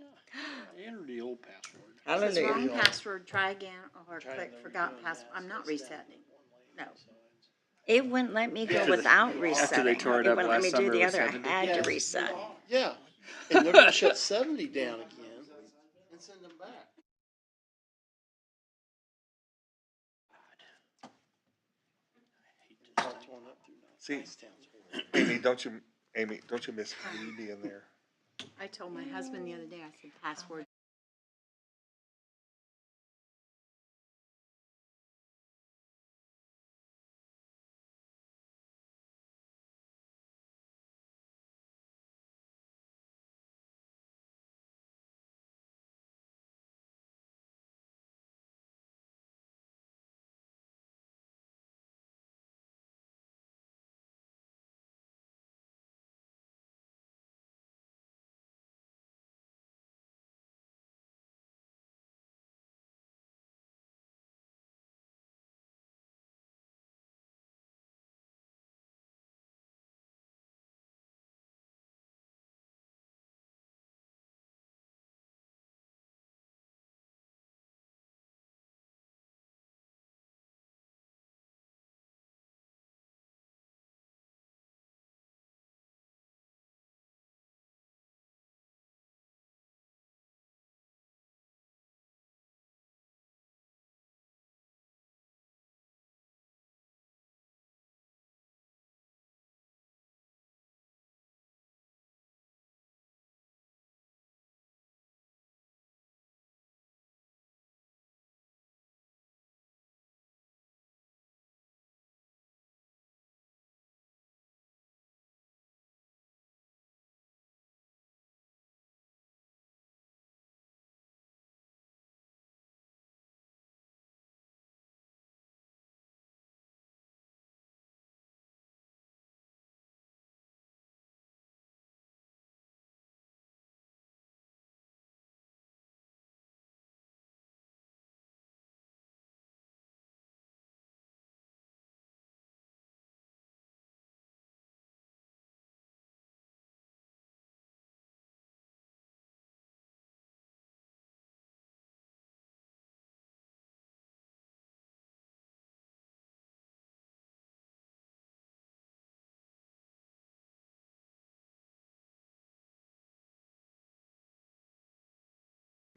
I entered the old password. If it's wrong Hallelujah. password, try again or Try click it, forgot doing password. that, I'm so not it's down resetting. one No. line. It wouldn't let me go After they- without after resetting. they tore it It up wouldn't let last me do summer, the it other. I rescinded it? had to Yes. reset. Yeah, and they're gonna shut 70 down again and send them back. Start throwing up through See, Nicetown's horrible. Amy, don't you miss me being there? I told my husband the other day, I said password.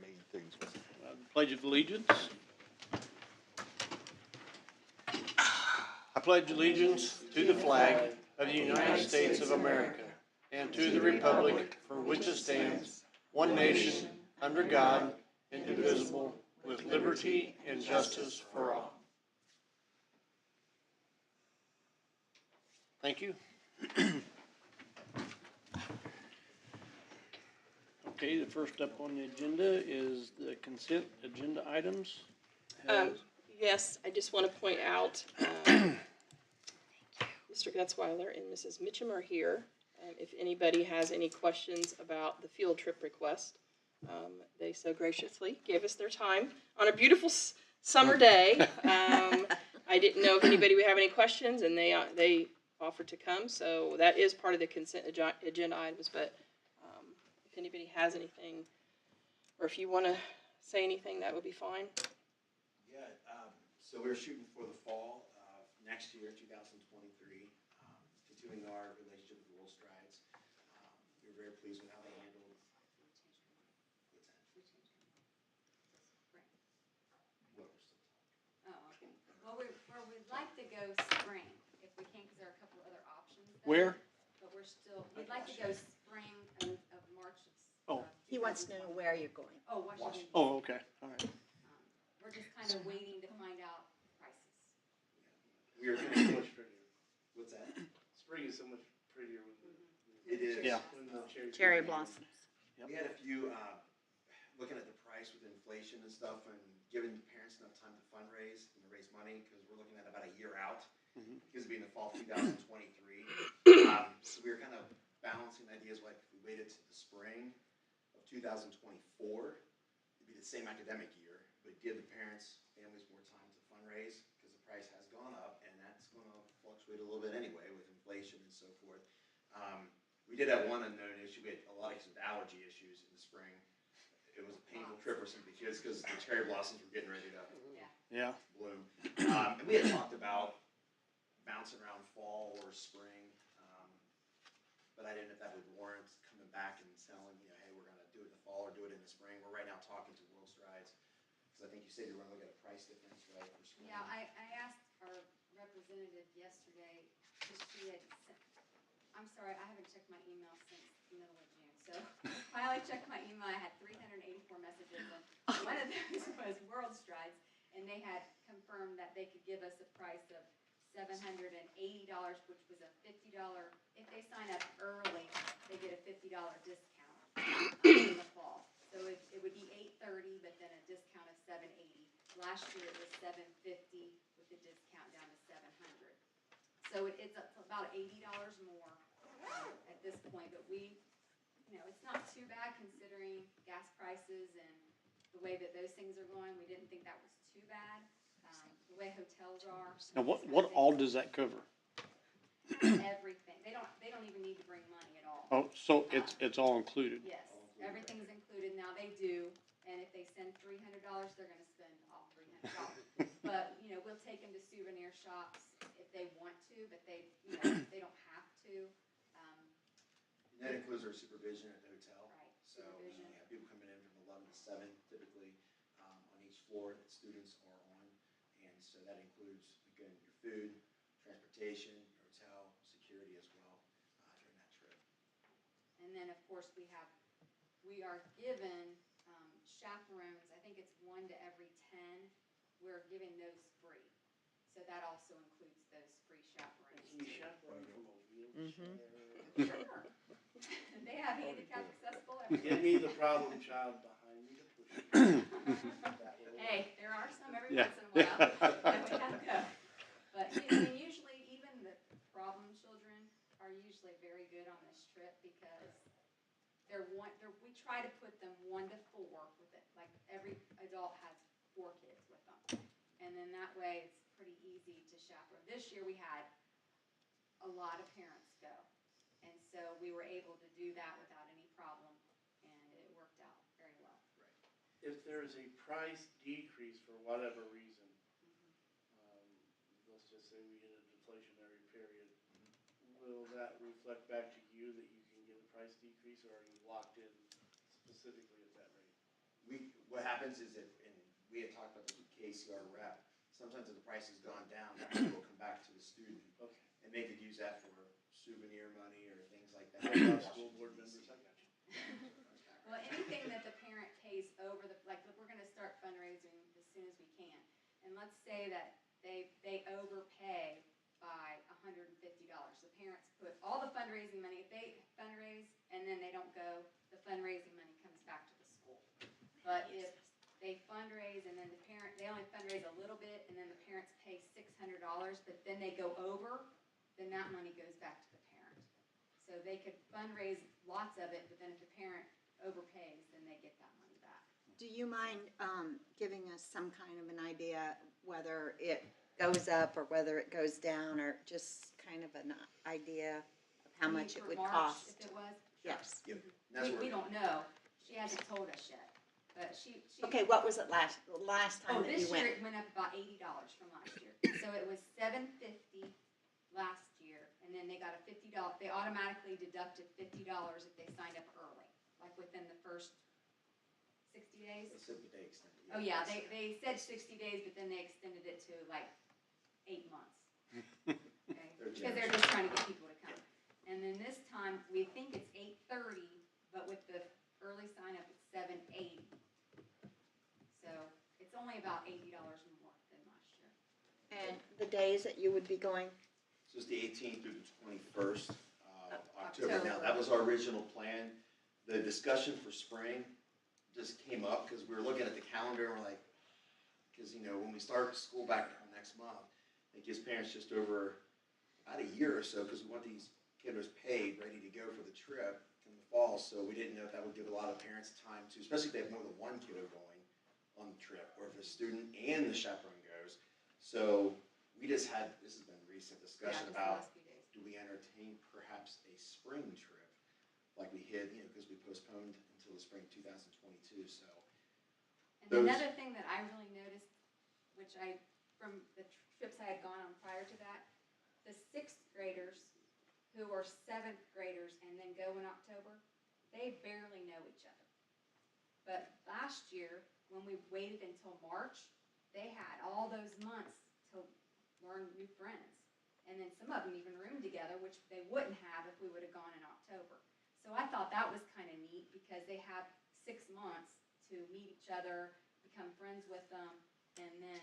Main things. Pledge of Allegiance. I pledge allegiance to the flag of the United States of America and to the republic for which it stands, one nation, under God, indivisible, with liberty and justice for all. Thank you. Okay, the first up on the agenda is the consent agenda items. Yes, I just want to point out, Mr. Gutzweiler and Mrs. Mitchum are here. If anybody has any questions about the field trip request, they so graciously gave us their time on a beautiful summer day. I didn't know if anybody would have any questions, and they offered to come, so that is part of the consent agenda items, but if anybody has anything, or if you want to say anything, that would be fine. Yeah, so we're shooting for the fall of next year, 2023, continuing our relationship with World Strides. We're very pleased with how they handled. Oh, okay. Well, we'd like to go spring, if we can, because there are a couple of other options there. Where? But we'd like to go spring of March. Oh. He wants to know where you're going. Oh, Washington. Oh, okay, all right. We're just kind of waiting to find out prices. We are So much prettier. What's that? Spring is so much prettier when It is. Yeah. when the Cherry blossoms. We had a few, looking at the price with inflation and stuff and giving parents enough time to fundraise and to raise money, because we're looking at about a year out, because it'd be in the fall of 2023. So we were kind of balancing ideas, like if we waited to the spring of 2024, it'd be the same academic year, but give the parents, families more time to fundraise, because the price has gone up, and that's going to fluctuate a little bit anyway with inflation and so forth. We did have one unknown issue. We had a lot of kids with allergy issues in the spring, it was a painful trip for some of the kids because the cherry blossoms were getting ready to Yeah. bloom. And we had talked about bouncing around fall or spring, but I didn't know if that would warrant coming back and telling, hey, we're gonna do it in the fall or do it in the spring. We're right now talking to World Strides, because I think you said you were gonna look at a price difference, right, for spring. Yeah, I asked our representative yesterday, because she had sent, I'm sorry, I haven't checked my email since the middle of June, so finally checked my email, I had 384 messages, and one of those was World Strides, and they had confirmed that they could give us a price of $780, which was a $50, if they sign up early, they get a $50 discount in the fall. So it would be $830, but then a discount of $780. Last year it was $750 with the discount down to $700. So it's about $80 more at this point, but it's not too bad considering gas prices and the way that those things are going. We didn't think that was too bad. The way hotels are. Now, what all does that cover? Everything. They don't even need to bring money at all. Oh, so it's all included? Yes, everything's included. Now they do, and if they send $300, they're gonna spend all $300. But, we'll take them to souvenir shops if they want to, but they don't have to. And that includes our supervision at the hotel. Right, So supervision. we have people coming in from 11 to 7 typically on each floor that students are on. And so that includes, again, your food, transportation, your hotel, security as well during that trip. And then, of course, we are given chaperones. I think it's 1 to every 10. We're giving those free. So that also includes those free chaperones. Can you chaperone from a wheelchair? Sure. They have handicap accessible everywhere. Give me the problem child behind me to push me. Hey, there are some every Yeah. once in a while that we have to go. But usually even the problem children are usually very good on this trip because we try to put them 1 to 4 with it. Like every adult has 4 kids with them. And then that way it's pretty easy to chaperone. This year we had a lot of parents go. And so we were able to do that without any problem and it worked out very well. If there's a price decrease for whatever reason, let's just say we hit a deflationary period, will that reflect back to you that you can get a price decrease, or are you locked in specifically at that rate? What happens is and we had talked about this with Casey, our rep, sometimes if the price has gone down, that money will come back to the student. Okay. And they could use that for souvenir money or things like that. School board members, I got you. Well, anything that the parent pays over we're gonna start fundraising as soon as we can. And let's say that they overpay by $150. The parents put all the fundraising money, if they fundraise and then they don't go, the fundraising money comes back to the school. But if they fundraise and then they only fundraise a little bit and then the parents pay $600, but then they go over, then that money goes back to the parent. So they could fundraise lots of it, but then if the parent overpays, then they get that money back. Do you mind giving us some kind of an idea whether it goes up or whether it goes down, or just kind of an idea of how You mean much it for would March, cost? If it was? Yes. Yep. That's We where don't know. She hasn't told us yet. But she. Okay, what was it last time that you This year went? it went up about $80 from last year. So it was $750 last year, and then they got a $50, they automatically deducted $50 if they signed up early, like within the first 60 days. They said that they extended. Oh, yeah, they said 60 days, but then they extended it to like 8 months. Okay? Because they're just trying to get people to come. And then this time, we think it's $830, but with the early sign up, it's $780. So it's only about $80 more than last year. And the days that you would be going? So it's the 18th through the 21st of October. October. Now, that was our original plan. The discussion for spring just came up because we were looking at the calendar and we're like, because, when we start school back next month, it gives parents just over about a year or so because we want these kiddos paid, ready to go for the trip in the fall. So we didn't know if that would give a lot of parents time to, especially if they have more than one kiddo going on the trip, or if a student and the chaperone goes. So we just had, this has been recent discussion Yeah, just the about, last few days. do we entertain perhaps a spring trip like we had, because we postponed until the spring 2022, so. And Those- another thing that I really noticed, which from the trips I had gone on prior to that, the sixth graders who are seventh graders and then go in October, they barely know each other. But last year, when we waited until March, they had all those months to learn new friends. And then some of them even roomed together, which they wouldn't have if we would have gone in October. So I thought that was kind of neat because they have 6 months to meet each other, become friends with them, and then,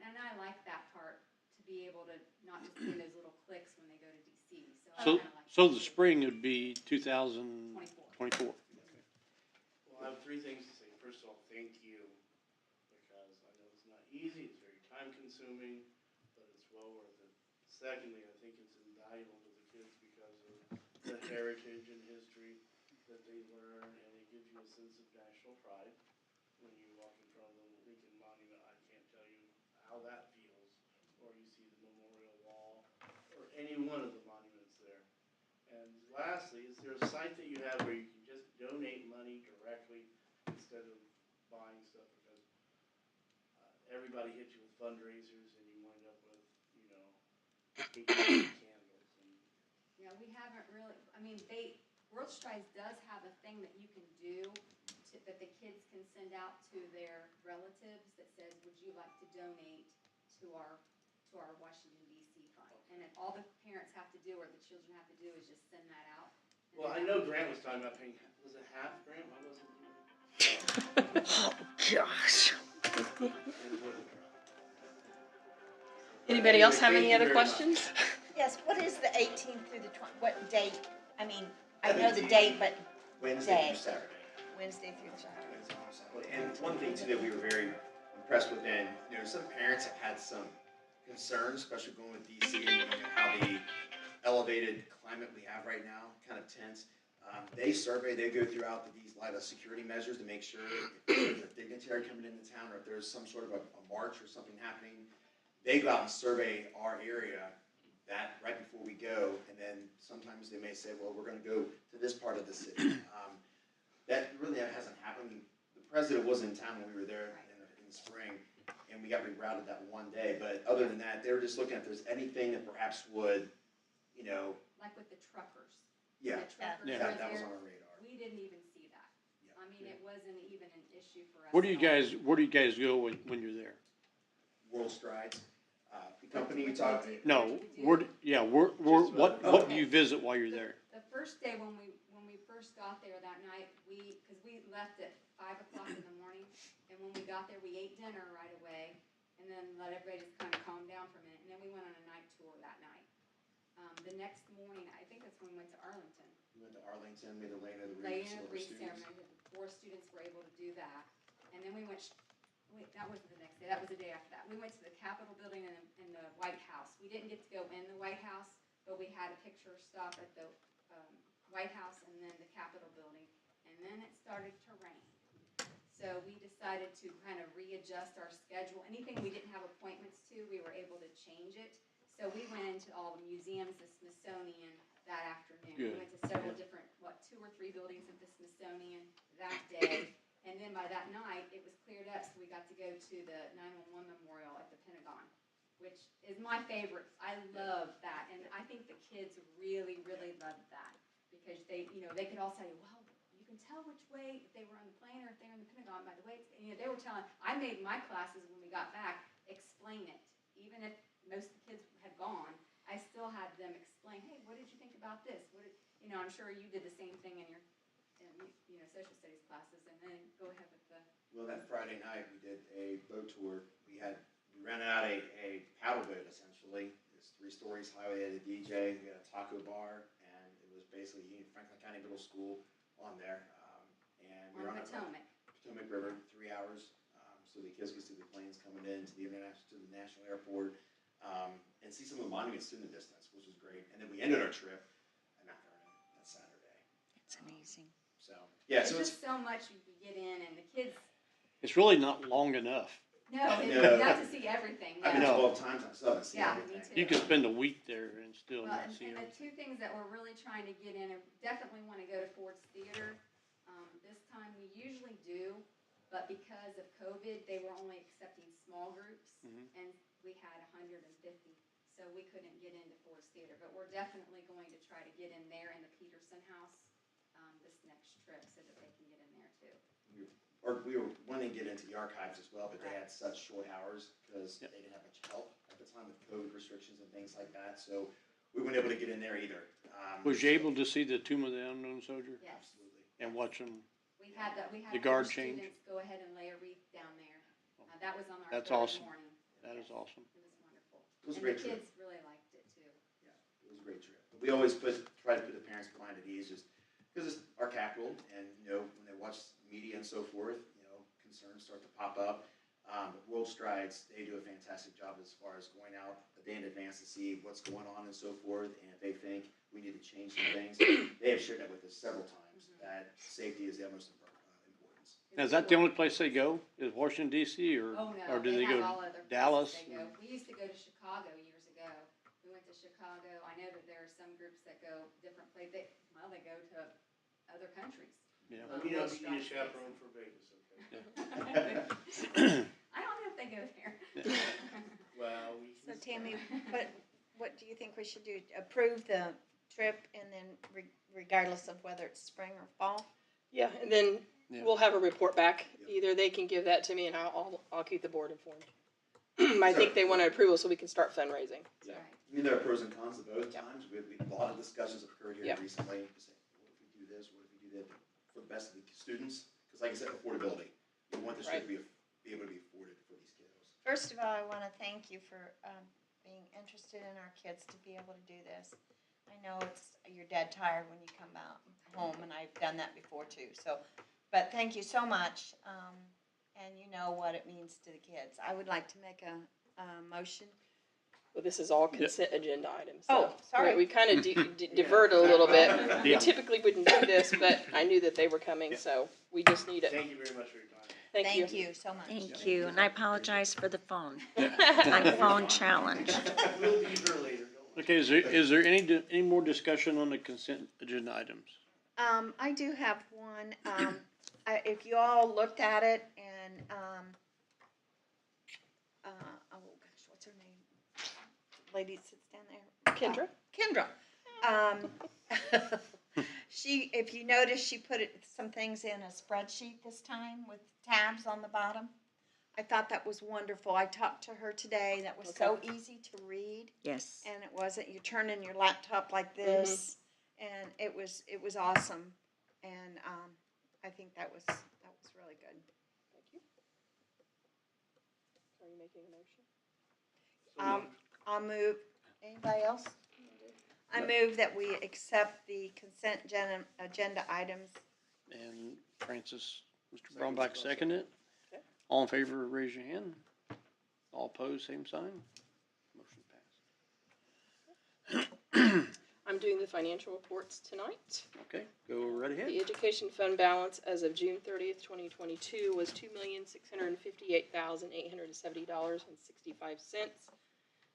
and I like that part, to be able to not just be in those little cliques when they go to DC. So I So, kind of like so that the too. spring would be 2024. Well, I have three things to say. First of all, thank you, because I know it's not easy, it's very time consuming, but it's well worth it. Secondly, I think it's invaluable to the kids because of the heritage and history that they learn, and it gives you a sense of national pride when you walk in front of the Lincoln Monument. I can't tell you how that feels, or you see the memorial wall, or any one of the monuments there. And lastly, is there a site that you have where you can just donate money directly instead of buying stuff? Because everybody hits you with fundraisers and you wind up with, candles and. Yeah, we haven't really, World Strides does have a thing that you can do that the kids can send out to their relatives that says, would you like to donate to our Washington DC fund? And if all the parents have to do or the children have to do is just send that out. And Well, I then know Grant was talking about paying, was it half, Grant? Why wasn't Gosh. Anybody else have Thank any you other very much. questions? Yes, what is the 18th through the 20th, what date? I know the date, but Wednesday Day. through Saturday. Wednesday through Saturday. Wednesday through Saturday. And one thing too that we were very impressed with, and some parents have had some concerns, especially going with DC and how the elevated climate we have right now, kind of tense. They go throughout these light of security measures to make sure if there's a dignitary coming into town or if there's some sort of a march or something happening, they go out and survey our area that right before we go, and then sometimes they may say, well, we're gonna go to this part of the city. That really hasn't happened. The president was in town when we were there in the spring, and we got rerouted that one day, but other than that, they were just looking at if there's anything that perhaps would, like with the truckers. yeah, The truckers Yeah. right that was there, on our radar. we didn't even see that. Yeah. It wasn't even an issue for us. Where do you at all. guys go when you're there? World Strides, the company you talk. No, what do you visit while you're there? The first day when we first got there that night, because we left at 5 o'clock in the morning, and when we got there, we ate dinner right away, and then let everybody just kind of calm down for a minute, and then we went on a night tour that night. The next morning, I think that's when we went to Arlington. We went to Arlington, made a lane of the Lay Reef in a Silver brief students. ceremony, the 4 students were able to do that, and then we went, that wasn't the next day, that was the day after that. We went to the Capitol building and the White House. We didn't get to go in the White House, but we had a picture stop at the White House and then the Capitol building, and then it started to rain. So we decided to kind of readjust our schedule. Anything we didn't have appointments to, we were able to change it. So we went into all the museums, the Smithsonian that afternoon. Good. We went to several different, 2 or 3 buildings at the Smithsonian that day. And then by that night, it was cleared up, so we got to go to the 9/11 memorial at the Pentagon, which is my favorite. I love that, and I think the kids really, really loved that because they could all say, well, you can tell which way if they were on the plane or if they were in the Pentagon by the way they were telling. I made my classes when we got back explain it, even if most of the kids had gone. I still had them explain, hey, what did you think about this? I'm sure you did the same thing in your social studies classes, and then go ahead with the. Well, that Friday night, we did a boat tour. We rented out a paddle boat, essentially. It's 3 stories high. We had a DJ, we had a taco bar, and it was basically Franklin County Middle School on there. And we were On on Potomac. Potomac River, 3 hours, so the kids could see the planes coming in to the national airport, and see some of the monuments in the distance, which was great. And then we ended our trip at Mount Vernon that Saturday. It's amazing. So yeah, It's so just so much you can get in, and the kids. It's really not long enough. No, No. you have to see everything. I've been No. 12 times. I still haven't seen Yeah, me everything. too. You could spend a week there and still Well, not and, see and the everything. 2 things that we're really trying to get in, and definitely want to go to Ford's Theater. This time we but because of COVID, they were only accepting small groups, Mhm. and we had 150, so we couldn't get into Forest Theater. But we're definitely going to try to get in there in the Peterson House this next trip, so that they can get in there too. We were wanting to get into the archives as well, but they had such short hours because Yep. they didn't have much help at the time with COVID restrictions and things like that, so we weren't able to get in there either. Was you able to see the Tomb of the Unknown Soldier Yes, Absolutely. and watch them? we had The guard our change? students go ahead and lay a wreath down there. That was on our That's third awesome. morning. That is awesome. It was wonderful. It was a And great the trip. kids really liked it too. Yeah, it was a great trip. We always try to put the parents' mind at ease, just because it's our capital, and when they watch media and so forth, concerns start to pop up. But World Strides, they do a fantastic job as far as going out a day in advance to see what's going on and so forth, and if they think we need to change some things, they have shared that with us several times, that safety is the utmost importance. Now, is that the only place they go? Is Washington DC or, Oh, no, or do they have go all to other places Dallas? they go. We used to go to Chicago years ago. We went to Chicago. I know that there are some groups that go different places. They go to other countries. Yeah. You don't need a chaperone for Vegas, okay? I don't know if they go there. Well, we So can. Tammy, what do you think we should do? Approve the trip and then regardless of whether it's spring or fall? Yeah, and then Yeah. we'll have a report back. Either they can give that to me and I'll keep the board informed. I think they want an approval so we can start fundraising. Yeah. I mean, there are pros and cons to both times. A lot of discussions have occurred here Yeah. recently to say, what if we do this, what if we do that, for the best of the students? Because like I said, affordability. We want this trip to be able to be afforded for these kiddos. First of all, I want to thank you for being interested in our kids to be able to do this. I know you're dead tired when you come out home, and I've done that before too. So, but thank you so much, and you know what it means to the kids. I would like to make a motion. Well, this is all consent agenda items. Oh, So sorry. We kind of diverted a little bit. We Yeah. typically wouldn't do this, but I knew that they were coming, so we just need it. Thank you very much for your time. Thank you. Thank you so much. Thank you, and I apologize for the phone. I'm phone challenged. We'll be here later, don't worry. Okay, is there any more discussion on the consent agenda items? I do have one. If you all looked at it and, oh gosh, what's her name? Lady that sits down there. Kendra? Kendra. If you notice, she put some things in a spreadsheet this time with tabs on the bottom. I thought that was wonderful. I talked to her today. That was so easy to read. Yes. And it wasn't, you turn in your laptop like this, and it was awesome. And I think that was really good. Thank you. Are you making a motion? I'll move. Anybody else? I move that we accept the consent agenda items. And Francis, Mr. Brownback seconded it. Okay. All in favor, raise your hand. All opposed, same sign. Motion passed. I'm doing the financial reports tonight. Okay, go right ahead. The education fund balance as of June 30th, 2022 was $2,658,870.65.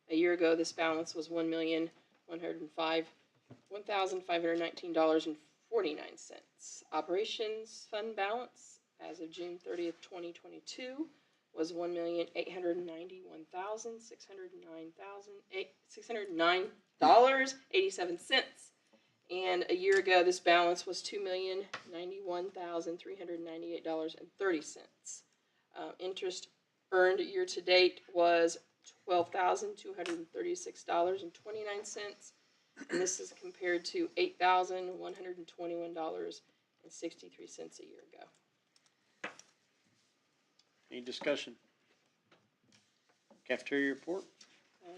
A year ago, this balance was $1,519.49. Operations fund balance as of June 30th, 2022 was $1,891,609.87. And a year ago, this balance was $2,091,398.30. Interest earned year to date was $12,236.29, and this is compared to $8,121.63 a year ago. Any discussion? Cafeteria report?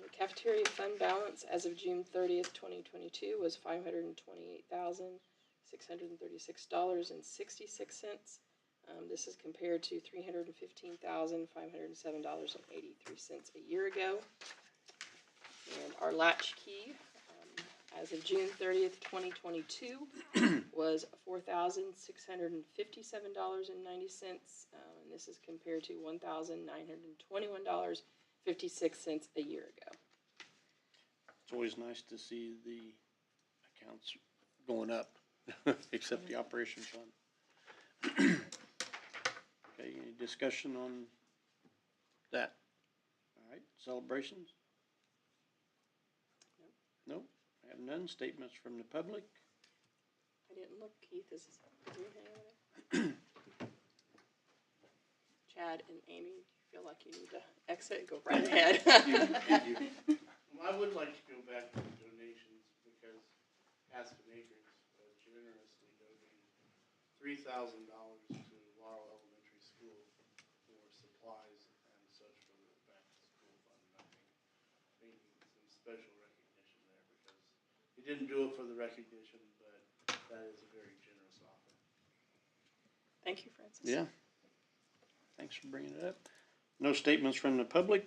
The cafeteria fund balance as of June 30th, 2022 was $528,636.66. This is compared to $315,507.83 a year ago. And our latchkey as of June 30th, 2022 was $4,657.90. And this is compared to $1,921.56 a year ago. It's always nice to see the accounts going up, except the operation fund. Okay, any discussion on that? All right, celebrations? Nope, I have none. Statements from the public? I didn't look, Keith, is there anything over there? Chad and Amy, do you feel like you need to exit? Go right ahead. Thank you. I would like to go back to the donations because Aspen Acres generously donated $3,000 to Laurel Elementary School for supplies and such for the back-to-school fund. I think they need some special recognition there because they didn't do it for the recognition, but that is a very generous offer. Thank you, Francis. Yeah. Thanks for bringing it up. No statements from the public,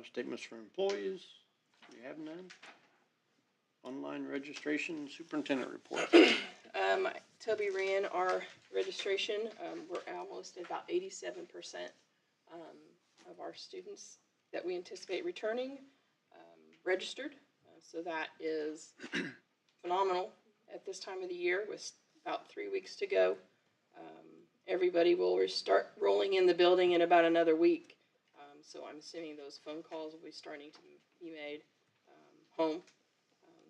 statements from employees. We have none. Online registration, superintendent report. Toby ran our registration. We're almost at about 87% of our students that we anticipate returning registered. So that is phenomenal at this time of the year with about 3 weeks to go. Everybody will start rolling in the building in about another week. So I'm assuming those phone calls will be starting to be made home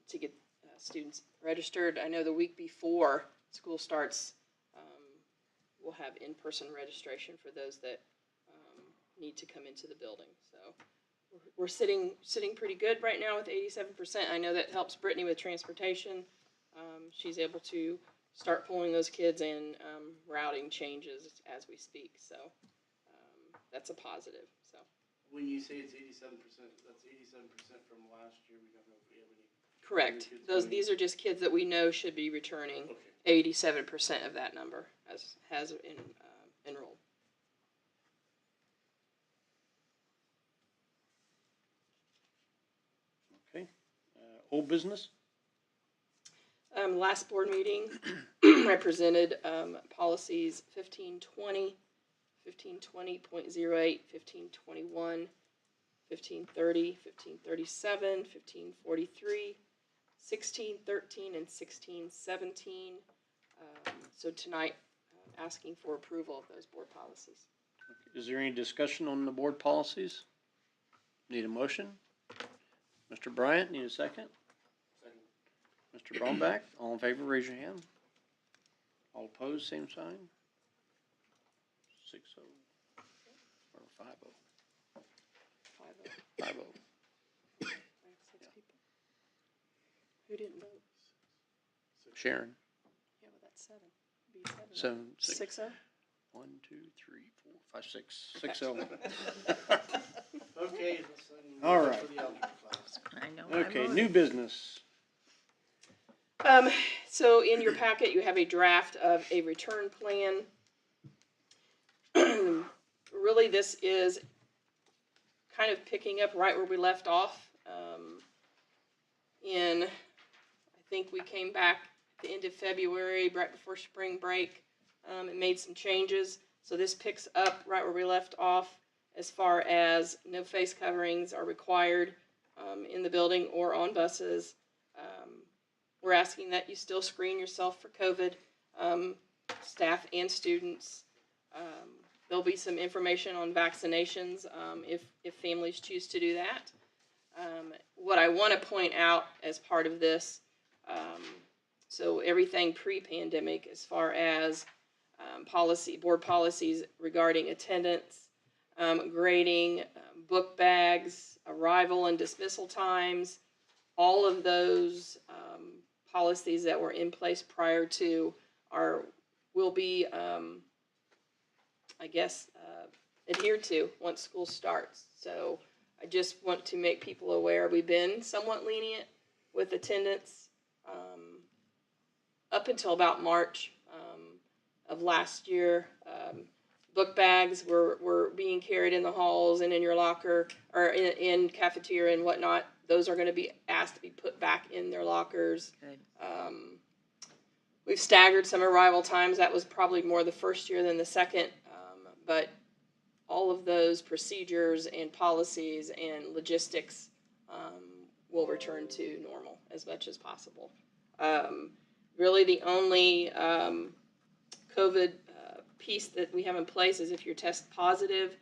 to get students registered. I know the week before school starts, we'll have in-person registration for those that need to come into the building. So we're sitting pretty good right now with 87%. I know that helps Brittany with transportation. She's able to start pulling those kids in, routing changes as we speak. So that's a positive. So When you say it's 87%, that's 87% from last year. We don't know if we have any. correct. These are just kids that we know should be returning. Okay. 87% of that number has enrolled. Okay. Old business? Last board meeting, I presented policies 1520, 1520.08, 1521, 1530, 1537, 1543, 1613, and 1617. So tonight, asking for approval of those board policies. Is there any discussion on the board policies? Need a motion? Mr. Bryant, need a second? Mr. Brownback, all in favor, raise your hand. All opposed, same sign. 6-0. Or 5-0. 5-0. 5 have 6 people. Who didn't vote? Sharon. Yeah, well, that's 7. Be 7. 7, 6. 6-0? 1, 2, 3, 4, 5, 6. 6-0. Okay. All right. For the algebra class. I know. I Okay, voted. new business. So in your packet, you have a draft of a return plan. Really, this is kind of picking up right where we left off. I think we came back at the end of February, right before spring break, and made some changes. So this picks up right where we left off as far as no face coverings are required in the building or on buses. We're asking that you still screen yourself for COVID, staff and students. There'll be some information on vaccinations if families choose to do that. What I want to point out as part of this, so everything pre-pandemic as far as board policies regarding attendance, grading, book bags, arrival and dismissal times, all of those policies that were in place prior to will be, adhered to once school starts. So I just want to make people aware we've been somewhat lenient with attendance up until about March of last year. Book bags were being carried in the halls and in your locker or in cafeteria and whatnot. Those are going to be asked to be put back in their lockers. Good. We've staggered some arrival times. That was probably more the first year than the second. But all of those procedures and policies and logistics will return to normal as much as possible. Really the only COVID piece that we have in place is if you're test positive,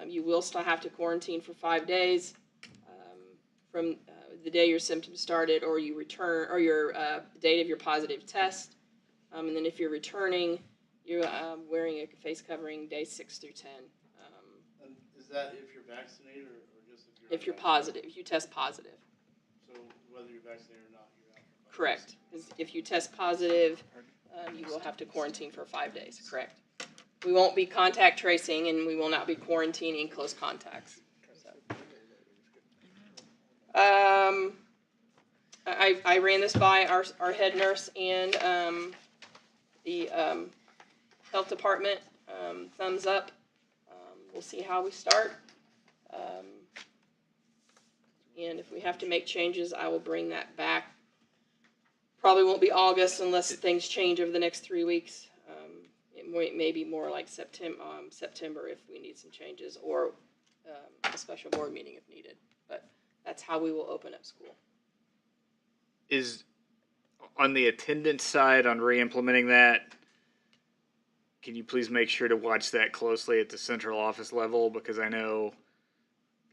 you will still have to quarantine for 5 days from the day your symptoms started, or you return, or your date of your positive test. And then if you're returning, you're wearing a face covering day 6 through 10. And is that if you're vaccinated or just If you're positive, if you test positive. So whether you're vaccinated or not, you're out for 5 days. Correct. If you test positive, you will have to quarantine for 5 days. Correct. We won't be contact tracing, and we will not be quarantining close contacts. So. I ran this by our head nurse and the health department. Thumbs up. We'll see how we start. And if we have to make changes, I will bring that back. Probably won't be August unless things change over the next 3 weeks. It may be more like September if we need some changes, or a special board meeting if needed. But that's how we will open up school. Is on the attendance side on re-implementing that, can you please make sure to watch that closely at the central office level? Because I know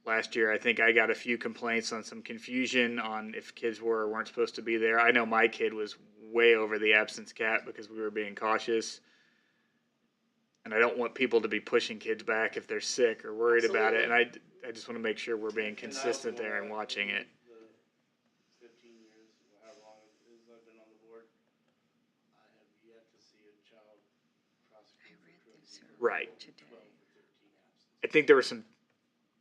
last year I think I got a few complaints on some confusion on if kids were or weren't supposed to be there. I know my kid was way over the absence cap because we were being cautious. And I don't want people to be pushing kids back if they're sick or worried about it. And I just want to make sure we're being consistent there and watching it. The 15 years, how long it is I've been on the board, I have yet to see a child prosecuted for truancy. Right. 12 or 13 absences. I think there were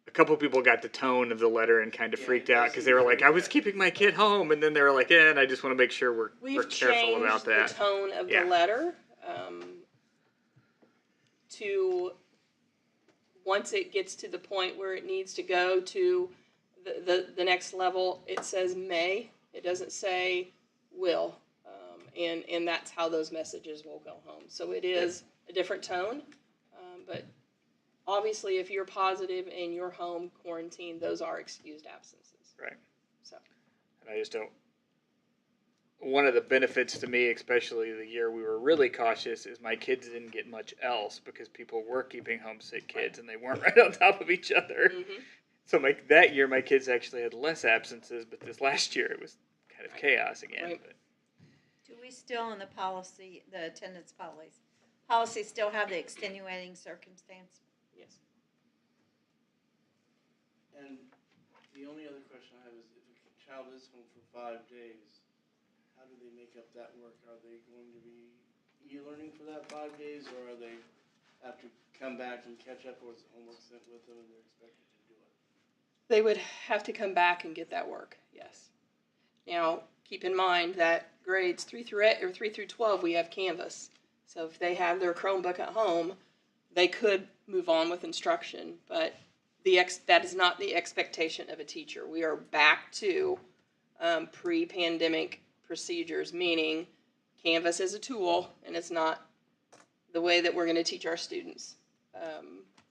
a couple people got the tone of the letter and kind of freaked out because they were like, I was keeping my kid home. And then they were like, and I just want to make sure we're careful about that. We've changed the tone of Yeah. the letter to, once it gets to the point where it needs to go to the next level, it says may. It doesn't say will. And that's how those messages will go home. So it is a different tone. But obviously, if you're positive and you're home quarantined, those are excused absences. Right. So. And I just don't. One of the benefits to me, especially the year we were really cautious, is my kids didn't get much else because people were keeping homesick kids and they weren't right on top of each other. Mm-hmm. So that year my kids actually had less absences, but this last year it was kind of chaos again. Right. But. Do we still in the policy, the attendance policy still have the extenuating circumstance? Yes. And the only other question I have is, if a child is home for 5 days, how do they make up that work? Are they going to be e-learning for that 5 days, or are they have to come back and catch up, or is the homework sent with them and they're expected to do it? They would have to come back and get that work, yes. Now, keep in mind that grades 3 through 12, we have Canvas. So if they have their Chromebook at home, they could move on with instruction, but that is not the expectation of a teacher. We are back to pre-pandemic procedures, meaning Canvas is a tool, and it's not the way that we're going to teach our students.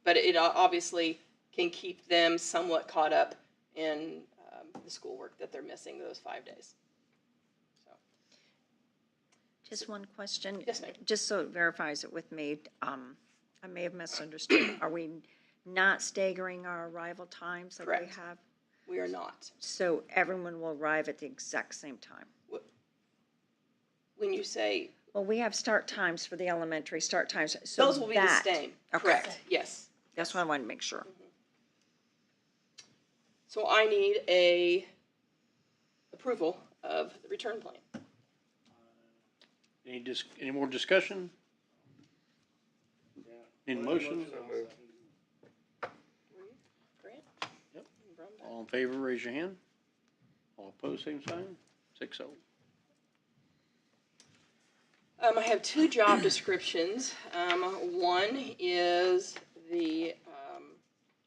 But it obviously can keep them somewhat caught up in the schoolwork that they're missing those 5 days. So. Just one question. Yes, ma'am. Just so it verifies it with me, I may have misunderstood. Are we not staggering our arrival times like we Correct. have? We are not. So everyone will arrive at the exact same time? When you say, Well, we have start times for the elementary, start times. So those will be the that- same. Okay. Correct, yes. That's what I wanted to make sure. So I need a approval of the return plan. Any more discussion? Yeah. Need a motion? I'll second. Grant? Yep. And Brenda? All in favor, raise your hand. All opposed, same sign. 6-0. I have 2 job descriptions. One is the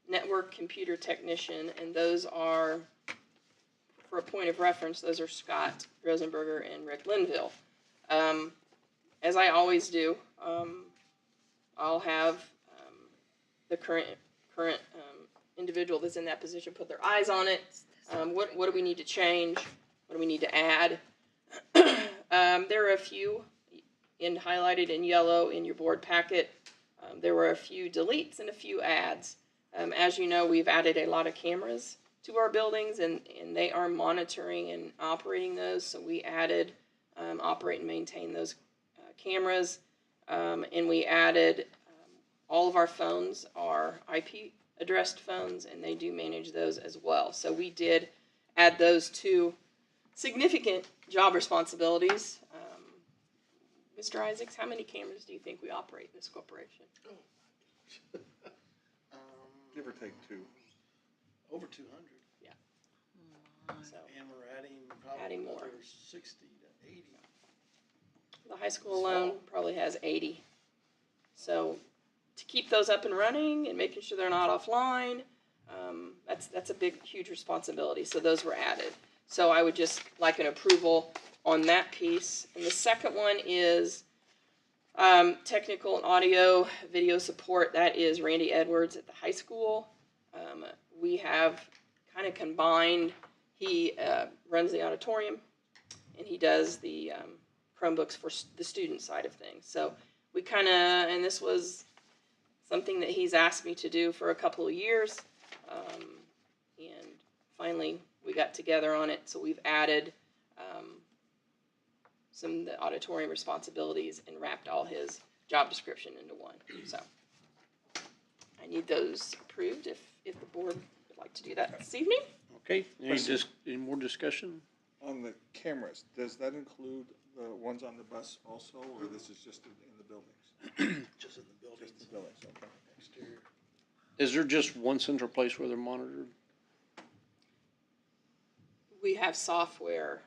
network computer technician, and those are, for a point of reference, those are Scott Rosenberger and Rick Linville. As I always do, I'll have the current individual that's in that position put their eyes on it. What do we need to change? What do we need to add? There are a few highlighted in yellow in your board packet. There were a few deletes and a few adds. As you know, we've added a lot of cameras to our buildings, and they are monitoring and operating those. So we added operate and maintain those cameras, and we added all of our phones are IP addressed phones, and they do manage those as well. So we did add those two significant job responsibilities. Mr. Isaacs, how many cameras do you think we operate in this corporation? Give or take 2. Over 200. So And we're adding probably Adding more. another 60 to 80. the high school alone probably has 80. So to keep those up and running and making sure they're not offline, that's a big, huge responsibility. So those were added. So I would just like an approval on that piece. And the second one is technical and audio video support. That is Randy Edwards at the high school. We have kind of combined. He runs the auditorium, and he does the Chromebooks for the student side of things. So we kind of, and this was something that he's asked me to do for a couple of years, and finally we got together on it. So we've added some of the auditorium responsibilities and wrapped all his job description into one. So I need those approved if the board would like to do that this evening. Okay, any more discussion? On the cameras, does that include the ones on the bus also, or this is just in the buildings? Just in the buildings. Just the buildings, okay. Exterior. Is there just one central place where they're monitored? We have software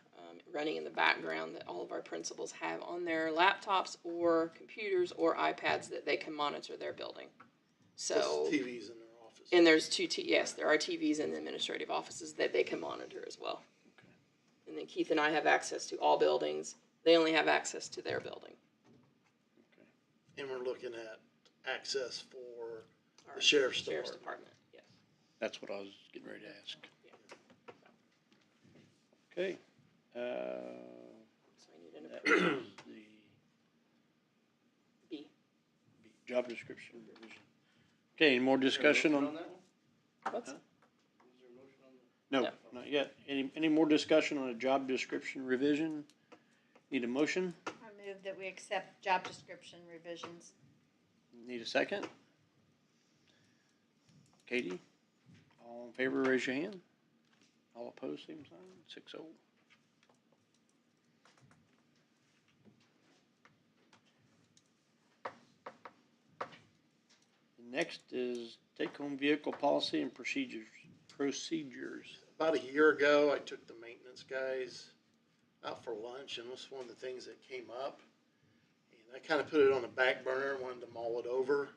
running in the background that all of our principals have on their laptops or computers or iPads that they can monitor their building. So TVs in their office. and there's yes, there are TVs in the administrative offices that they can monitor as well. Okay. And then Keith and I have access to all buildings. They only have access to their building. And we're looking at access for Our the sheriff's department. Yes. That's what I was getting ready to ask. Yeah. Okay. So I need an approval. The B. job description revision. Okay, any more discussion on? What's Huh? Is there a motion on that? No, not yet. Any more discussion on a job description revision? Need a motion? I move that we accept job description revisions. Need a second? Katie? All in favor, raise your hand. All opposed, same sign, 6-0. Next is take-home vehicle policy and procedures. About a year ago, I took the maintenance guys out for lunch, and this was one of the things that came up. And I kind of put it on the back burner, wanted to mull it over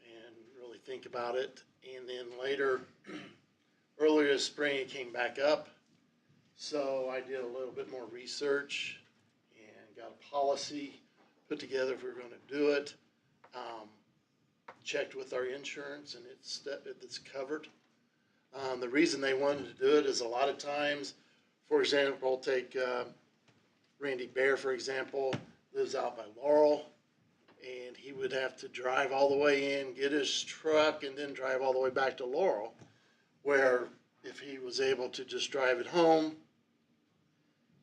and really think about it. And then later, earlier this spring, it came back up. So I did a little bit more research and got a policy put together if we were going to do it. Checked with our insurance, and it's covered. The reason they wanted to do it is a lot of times, for example, take Randy Bear, for example, lives out by Laurel, and he would have to drive all the way in, get his truck, and then drive all the way back to Laurel, where if he was able to just drive it home,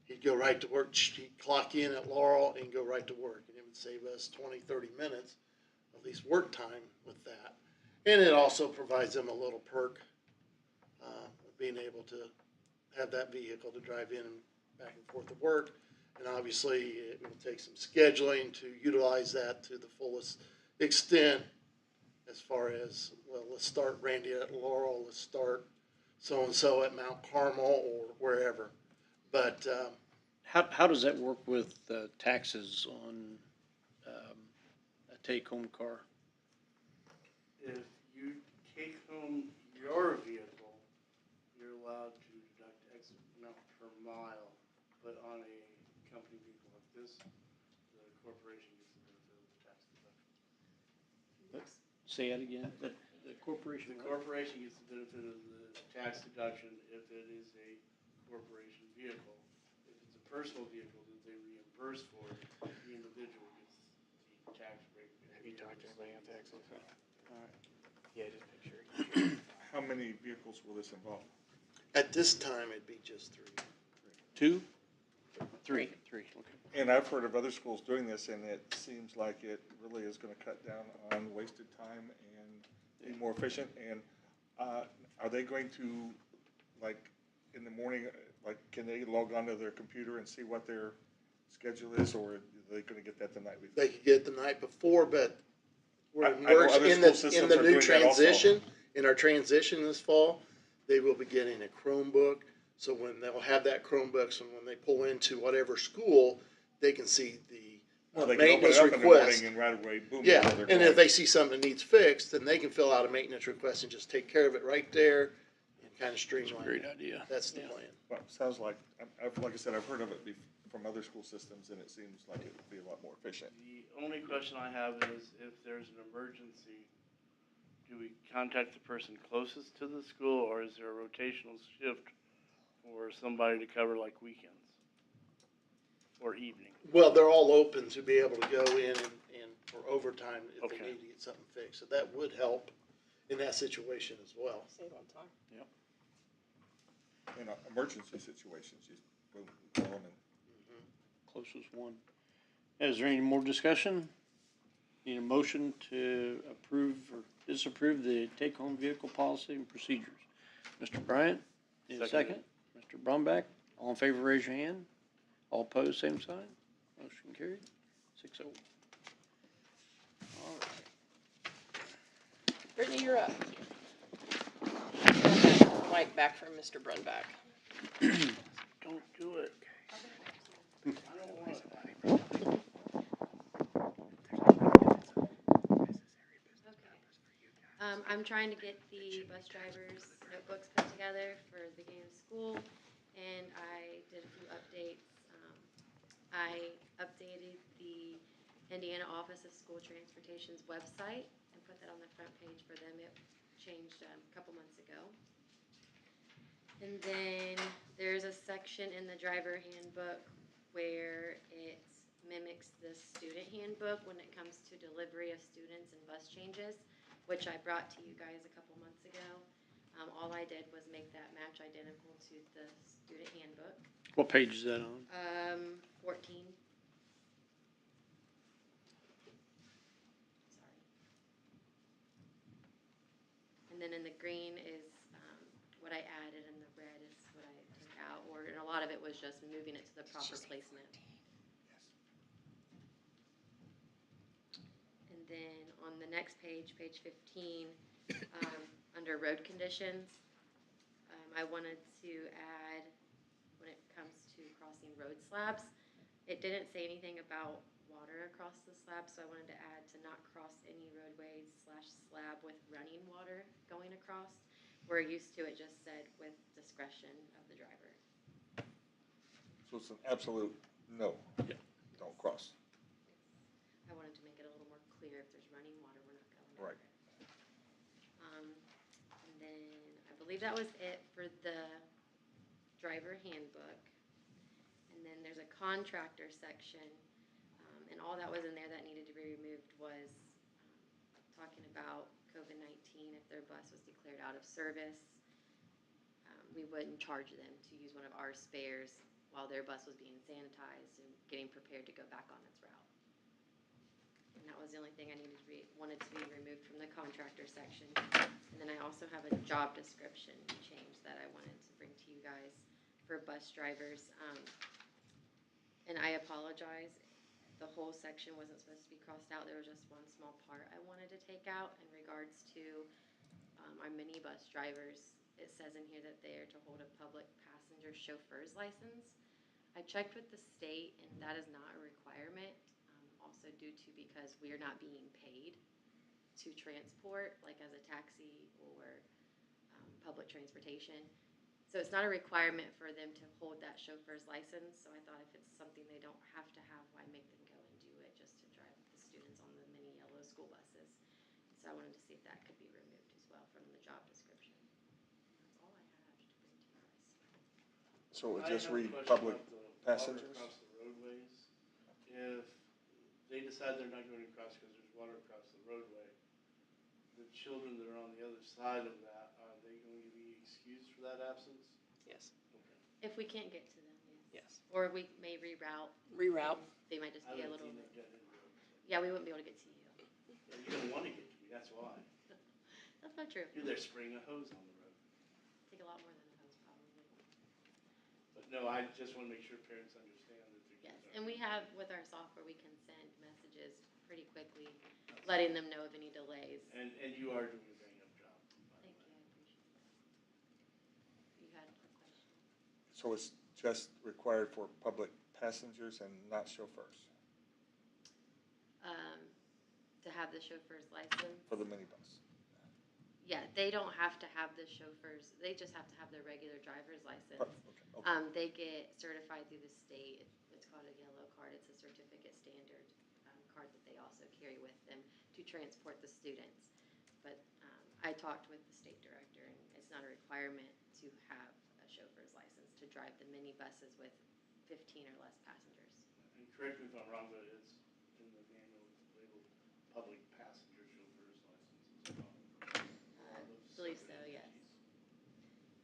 he'd go right to work, he'd clock in at Laurel and go right to work, and it would save us 20, 30 minutes, at least work time with that. And it also provides them a little perk of being able to have that vehicle to drive in and back and forth to work. And obviously, it will take some scheduling to utilize that to the fullest extent as far as, well, let's start Randy at Laurel, let's start so-and-so at Mount Carmel or wherever. But How does that work with taxes on a take-home car? If you take home your vehicle, you're allowed to deduct X amount per mile, but on a company vehicle like this, the corporation gets the benefit of the tax deduction. Say that again. The corporation. The corporation gets the benefit of the tax deduction if it is a corporation vehicle. If it's a personal vehicle that they reimburse for, the individual gets the tax rate. Have you talked if anybody has access. Alright. Yeah, just make sure. How many vehicles will this involve? At this time, it'd be just 3. 2? 3, okay. And I've heard of other schools doing this, and it seems like it really is gonna cut down on wasted time and be more efficient. And, are they going to, like, in the morning, like, can they log onto their computer and see what their schedule is, or are they gonna get that the night before? They could get it the night before, but where it I know works other in school the, systems in the are new doing that also. transition, in our transition this fall, they will be getting a Chromebook. So when they'll have that Chromebook, so when they pull into whatever school, they can see the Well, they can open it maintenance up in the request. morning and right away, boom. Yeah, they're and going. if they see something that needs fixed, then they can fill out a maintenance request and just take care of it right there and kind of streamline Great it. idea. That's the Yeah. plan. Well, sounds like, like I said, I've heard of it from other school systems, and it seems like it would be a lot more efficient. The only question I have is if there's an emergency, do we contact the person closest to the school, or is there a rotational shift for somebody to cover like weekends or evenings? Well, they're all open to be able to go in and for overtime if they Okay. need to get something fixed. So that would help in that situation as well. Save on time. In emergency situations, you boom, call them and. Closest one. Is there any more discussion? Need a motion to approve or disapprove the take-home vehicle policy and procedures? Mr. Bryant, need a second? Mr. Brumback, all in favor, raise your hand. All opposed, same sign. Motion carried, 6-0. All right. Brittany, you're up. Mike back from Mr. Brunback. Don't do it. I'm trying to get the bus drivers' notebooks put together for the beginning of school, and I did a few updates. I updated the Indiana Office of School Transportation's website and put that on the front page for them. It changed a couple months ago. And then there's a section in the driver handbook where it mimics the student handbook when it comes to delivery of students and bus changes, which I brought to you guys a couple months ago. All I did was make that match identical to the student handbook. What page is that on? 14. Sorry. And then in the green is what I added, and the red is what I took out. And a lot of it was just moving it to the proper placement. And then on the next page, page 15, under road conditions, I wanted to add, when it comes to crossing road slabs, it didn't say anything about water across the slab, so I wanted to add to not cross any roadways / slab with running water going across. We're used to it just said with discretion of the driver. So it's an absolute no. Yeah. Don't cross. I wanted to make it a little more clear, if there's running water, we're not going Right. there. And then I believe that was it for the driver handbook. And then there's a contractor section, and all that was in there that needed to be removed was talking about COVID-19. If their bus was declared out of service, we wouldn't charge them to use one of our spares while their bus was being sanitized and getting prepared to go back on its route. And that was the only thing I wanted to be removed from the contractor section. And then I also have a job description change that I wanted to bring to you guys for bus drivers. And I apologize, the whole section wasn't supposed to be crossed out. There was just one small part I wanted to take out in regards to our minibus drivers. It says in here that they are to hold a public passenger chauffeur's license. I checked with the state, and that is not a requirement, also due to because we are not being paid to transport, like as a taxi or public transportation. So it's not a requirement for them to hold that chauffeur's license. So I thought if it's something they don't have to have, why make them go and do it just to drive the students on the mini yellow school buses? So I wanted to see if that could be removed as well from the job description. That's all I have to bring to you guys. So it would I just have a read question public about the water passengers? across the roadways. If they decide they're not going across because there's water across the roadway, the children that are on the other side of that, are they going to be excused for that absence? Yes. Okay. If we can't get to them, yes. Yes. Or we may reroute. Reroute. They might just I be a haven't little. seen it get into it, so. Yeah, we wouldn't be able to get to you. Yeah, you don't want to get to me, that's why. That's not true. You're there spraying a hose on the road. Take a lot more than a hose, probably. But no, I just want to make sure parents understand that their Yes, kids are. and we have, with our software, we can send messages pretty quickly, letting them know of any delays. And you are doing a bang up job. Thank you, I appreciate that. You had a question? So it's just required for public passengers and not chauffeurs To have the chauffeur's license? for the minibus? Yeah, they don't have to have the chauffeurs, they just have to have their regular driver's license. Okay. They get certified through the state, it's called a yellow card, it's a certificate standard card that they also carry with them to transport the students. But I talked with the state director, and it's not a requirement to have a chauffeur's license to drive the minibuses with 15 or less passengers. And correct me if I'm wrong, but it's in the manual labeled public passenger chauffeur's license as well. I believe so, yes.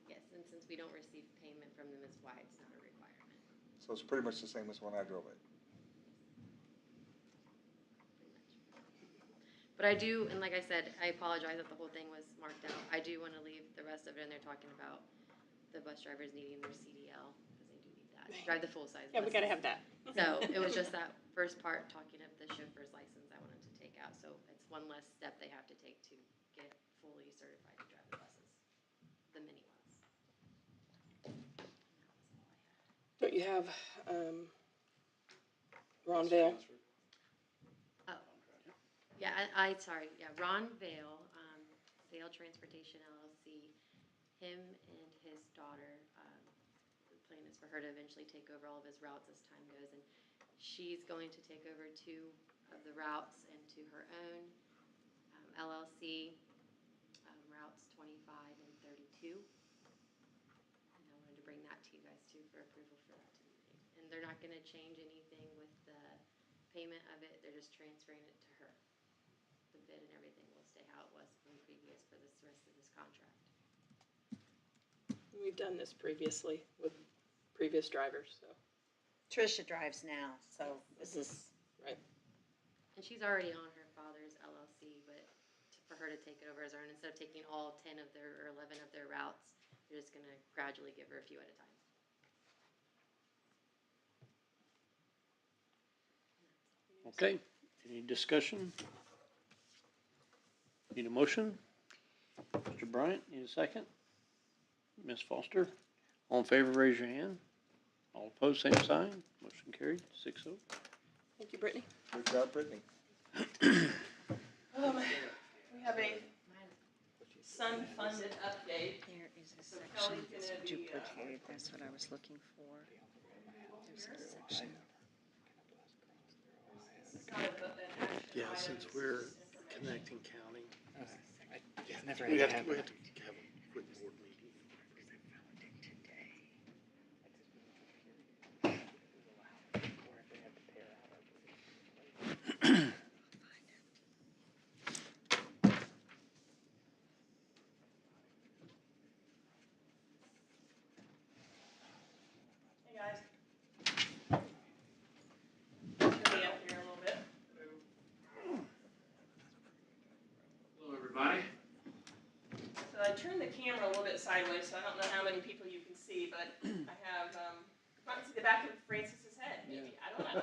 Yes, and since we don't receive payment from them, it's why it's not a requirement. So it's pretty much the same as when I drove it. But I do, and like I said, I apologize that the whole thing was marked out. I do want to leave the rest of it in there talking about the bus drivers needing their CDL, because they do need that. Drive the full-size buses. Yeah, we gotta have that. So it was just that first part, talking of the chauffeur's license, I wanted to take out. So it's one less step they have to take to get fully certified to drive the buses, the mini ones. And that was all I had. Don't you have, Ron Vale? Oh, yeah, sorry, yeah, Ron Vale, Vale Transportation LLC, him and his daughter, the plan is for her to eventually take over all of his routes as time goes, and she's going to take over 2 of the routes into her own LLC, routes 25 and 32. And I wanted to bring that to you guys too for approval for that to be made. And they're not gonna change anything with the payment of it, they're just transferring it to her. The bid and everything will stay how it was from previous for this rest of this contract. We've done this previously with previous drivers, so. Tricia drives now, so this is, Right. And she's already on her father's LLC, but for her to take it over as her own, instead of taking all 10 of their, or 11 of their routes, they're just gonna gradually give her a few at a time. Okay, any discussion? Need a motion? Mr. Bryant, need a second? Ms. Foster? All in favor, raise your hand. All opposed, same sign. Motion carried, 6-0. Thank you, Brittany. Good job, Brittany. We have a Sun-funded update. There is a So section Kelly's that's gonna be, duplicated, that's what I was looking for. There's a section. This is kind of an action Yeah, item. since we're connecting county, Never we have to have a quick board meeting. Hey, guys. Turn me up here a little bit. Hello, everybody. So I turned the camera a little bit sideways, so I don't know how many people you can see, but I have, might see the back of Francis's head, maybe, I don't know.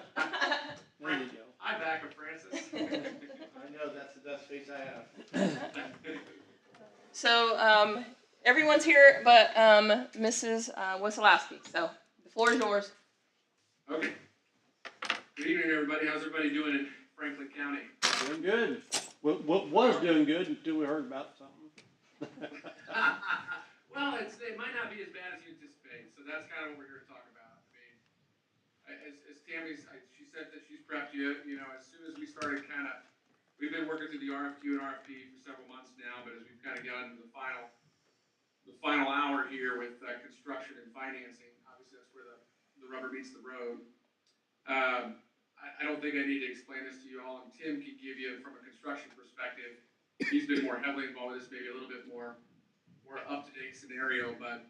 There you go. Hi, back of Francis. I know, that's the best face I have. So, everyone's here but, Mrs. Wasilowski, so the floor is yours. Okay. Good evening, everybody. How's everybody doing in Franklin County? Doing good. What was doing good until we heard about something. Well, it might not be as bad as you anticipate, so that's kind of what we're here to talk about. I mean, as Tammy, she said that she's prepped you, as soon as we started we've been working through the RFQ and RFP for several months now, but as we've kind of gotten to the final hour here with construction and financing, obviously that's where the rubber meets the road. I don't think I need to explain this to you all, and Tim can give you from a construction perspective. He's been more heavily involved with this, maybe a little bit more up-to-date scenario, but,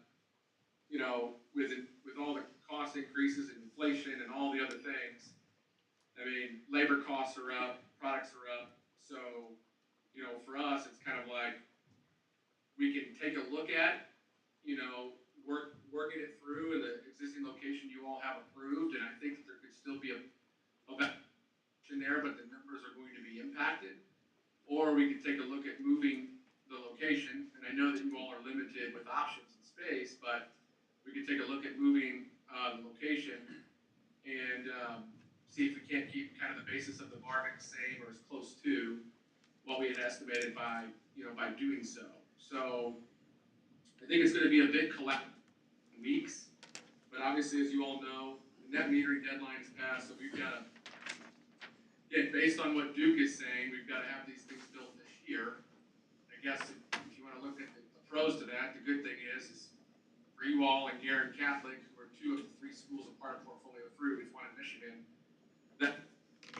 you know, with all the cost increases and inflation and all the other things, I mean, labor costs are up, products are up, so, you know, for us, it's kind of like, we can take a look at, you know, working it through in the existing location you all have approved, and I think that there could still be a in there, but the numbers are going to be impacted. Or we could take a look at moving the location, and I know that you all are limited with options and space, but we could take a look at moving the location and see if we can't keep kind of the basis of the bargain the same or as close to what we had estimated by, you know, by doing so. So I think it's going to be a bit collective weeks, but obviously, as you all know, the net metering deadline is passed, so we've got to, again, based on what Duke is saying, we've got to have these things built this year. I guess if you want to look at the pros to that, the good thing is for you all and Guerin Catholic, who are two of the three schools of part of Portfolio 3, with one in Michigan, that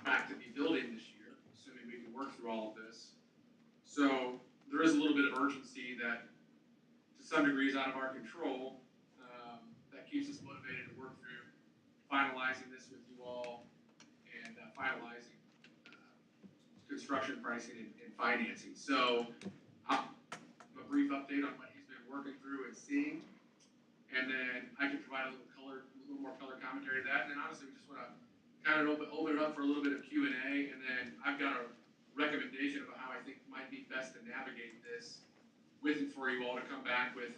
back to be building this year, assuming we can work through all of this. So there is a little bit of urgency that, to some degree, is out of our control. That keeps us motivated to work through finalizing this with you all and finalizing construction pricing and financing. So a brief update on what he's been working through and seeing, and then I can provide a little more color commentary to that. And then honestly, we just want to kind of open it up for a little bit of Q&A, and then I've got a recommendation about how I think might be best to navigate this with and for you all to come back with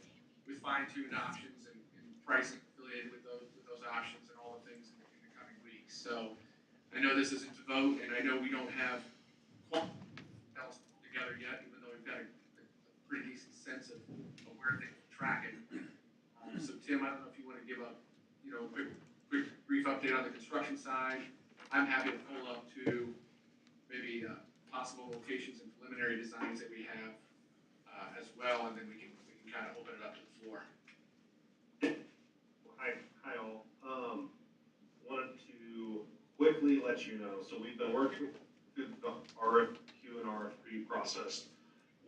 fine-tuned options and pricing affiliated with those options and all the things in the coming weeks. So I know this isn't to vote, and I know we don't have else together yet, even though we've got a pretty decent sense of where things are tracking. So Tim, I don't know if you want to give a quick brief update on the construction side. I'm happy to pull up to maybe possible locations and preliminary designs that we have as well, and then we can kind of open it up to the floor. Hi all. Wanted to quickly let you know, so we've been working through the RFQ and RFP process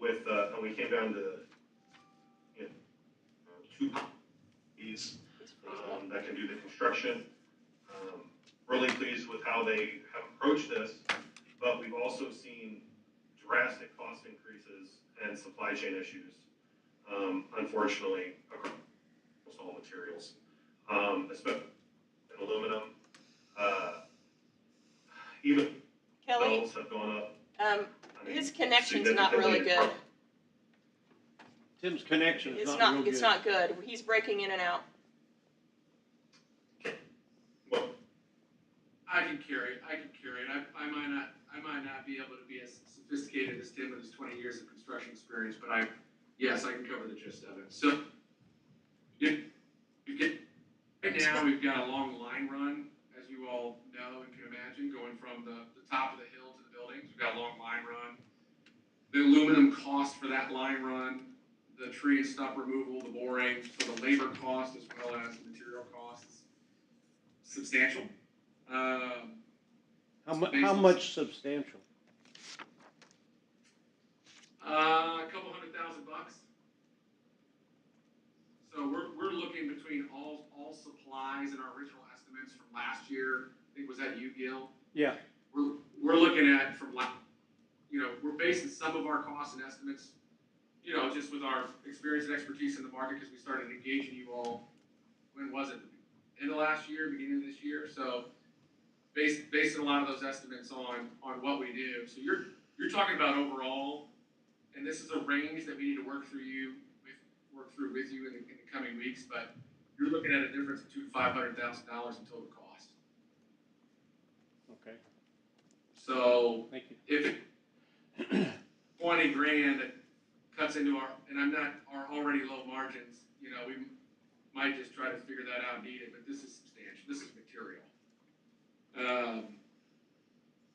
with, and we came down to, two companies that can do the construction. Really pleased with how they have approached this, but we've also seen drastic cost increases and supply chain issues, unfortunately, across all materials, especially in aluminum. Even Kelly, metals have gone up. his connection's not really good. Tim's connection is It's not real not, good. it's not good. He's breaking in and out. Well, I can carry it. I might not be able to be as sophisticated as Tim with his 20 years of construction experience, but yes, I can cover the gist of it. So, right now we've got a long line run, as you all know and can imagine, going from the top of the hill to the buildings. We've got a long line run. The aluminum cost for that line run, the tree and stump removal, the boring, so the labor cost as well as the material cost is substantial. How much substantial? A couple $100,000. So we're looking between all supplies and our original estimates from last year. I think, was that you, Gil? Yeah. We're looking at we're basing some of our costs and estimates, just with our experience and expertise in the market, because we started engaging you all, when was it? End of last year, beginning of this year. So basing a lot of those estimates on what we do. So you're talking about overall, and this is a range that we need to work through with you in the coming weeks, but you're looking at a difference of $200,000 to $500,000 in total cost. Okay. So Thank you. if it 20 grand that cuts into our already low margins, we might just try to figure that out and eat it, but this is substantial. This is material.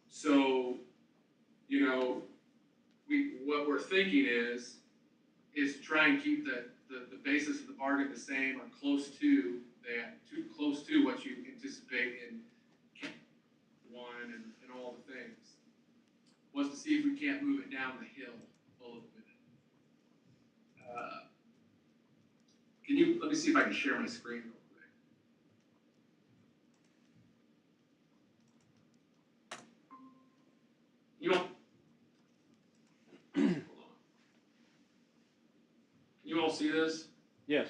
So, what we're thinking is try and keep the basis of the bargain the same or close to that, close to what you anticipate in one and all the things, was to see if we can't move it down the hill a little bit. Let me see if I can share my screen real quick. You all, hold on. Can you all see this? Yes.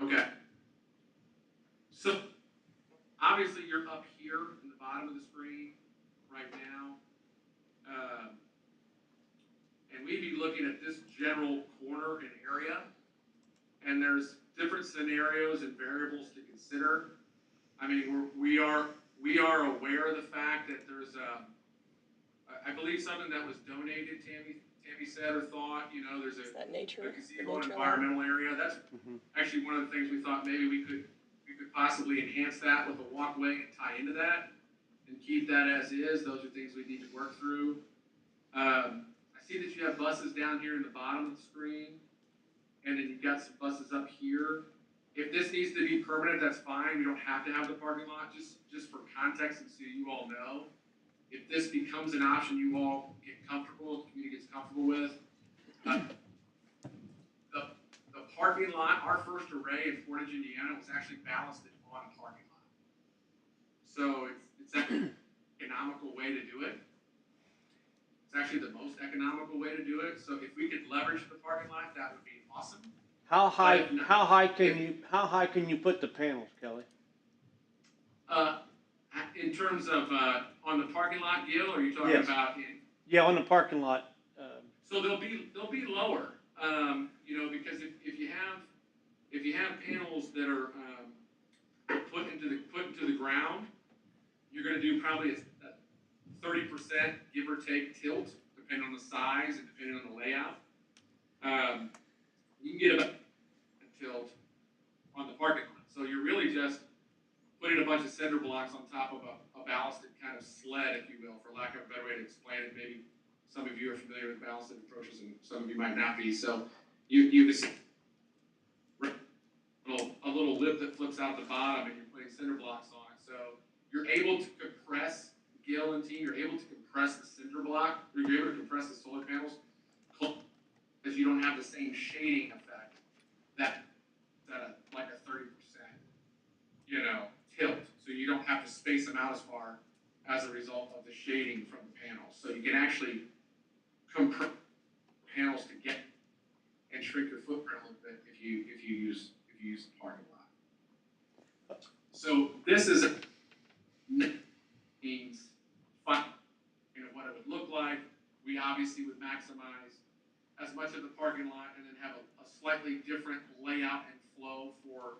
Okay. So, obviously you're up here in the bottom of the screen right now. And we'd be looking at this general corner and area. And there's different scenarios and variables to consider. I mean, we are aware of the fact that there's I believe something that was donated, Tammy said or thought, there's Is that nature? a gazebo environmental area. That's actually one of the things we thought maybe we could possibly enhance that with a walkway and tie into that and keep that as is. Those are things we need to work through. I see that you have buses down here in the bottom of the screen, and then you've got some buses up here. If this needs to be permanent, that's fine. We don't have to have the parking lot, just for context and so you all know. If this becomes an option you all get comfortable, the community gets comfortable with, the parking lot, our first array in Portage, Indiana, was actually ballasted on a parking lot. So it's an economical way to do it. It's actually the most economical way to do it. So if we could leverage the parking lot, that would be awesome. How high can you put the panels, Kelly? In terms of on the parking lot, Gil, or are you talking Yes. about? Yeah, on the parking lot. So they'll be lower, because if you have panels that are put into the ground, you're going to do probably a 30% give or take tilt, depending on the size and depending on the layout. You can get about a tilt on the parking lot. So you're really just putting a bunch of cinder blocks on top of a ballasted kind of sled, if you will, for lack of a better way to explain it. Maybe some of you are familiar with ballasted approaches and some of you might not be. So you just a little lip that flips out the bottom and you're putting cinder blocks on it. So you're able to compress, Gil and team, you're able to compress the cinder block, or you're able to compress the solar panels because you don't have the same shading effect that like a 30%, tilt. So you don't have to space them out as far as a result of the shading from the panels. So you can actually compress panels to get and shrink your footprint a little bit if you use the parking lot. So this is means fun, what it would look like. We obviously would maximize as much of the parking lot and then have a slightly different layout and flow for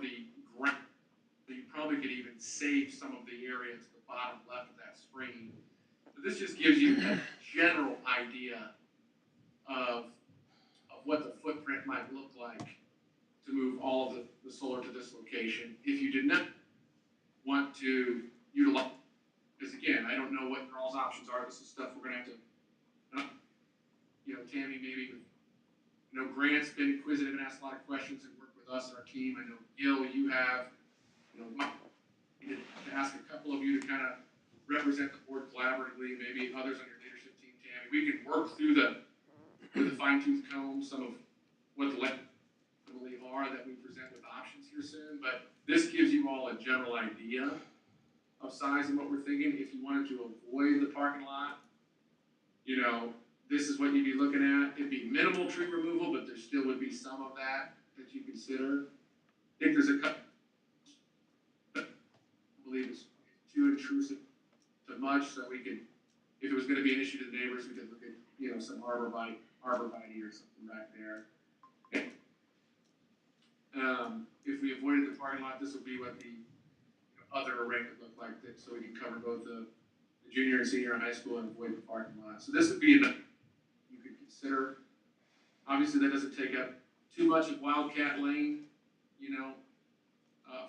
the ground. So you probably could even save some of the area to the bottom left of that screen. But this just gives you a general idea of what the footprint might look like to move all of the solar to this location. If you did not want to utilize, because again, I don't know what your all's options are. This is stuff we're gonna have to, Tammy, maybe with, Grant's been inquisitive and asked a lot of questions and worked with us and our team. I know, Gil, you have, to ask a couple of you to kind of represent the board collaboratively, maybe others on your leadership team, Tammy. We can work through with the fine tooth comb some of what the I believe are that we present with options here soon, but this gives you all a general idea of size and what we're thinking. If you wanted to avoid the parking lot, this is what you'd be looking at. It'd be minimal tree removal, but there still would be some of that you consider. I think there's a couple. I believe it's too intrusive to much, so we could, if it was going to be an issue to the neighbors, we could look at some arborvitae or something back there. If we avoided the parking lot, this would be what the other array would look like, so we can cover both the junior and senior high school and avoid the parking lot. So this would be enough you could consider. Obviously, that doesn't take up too much of Wildcat Lane,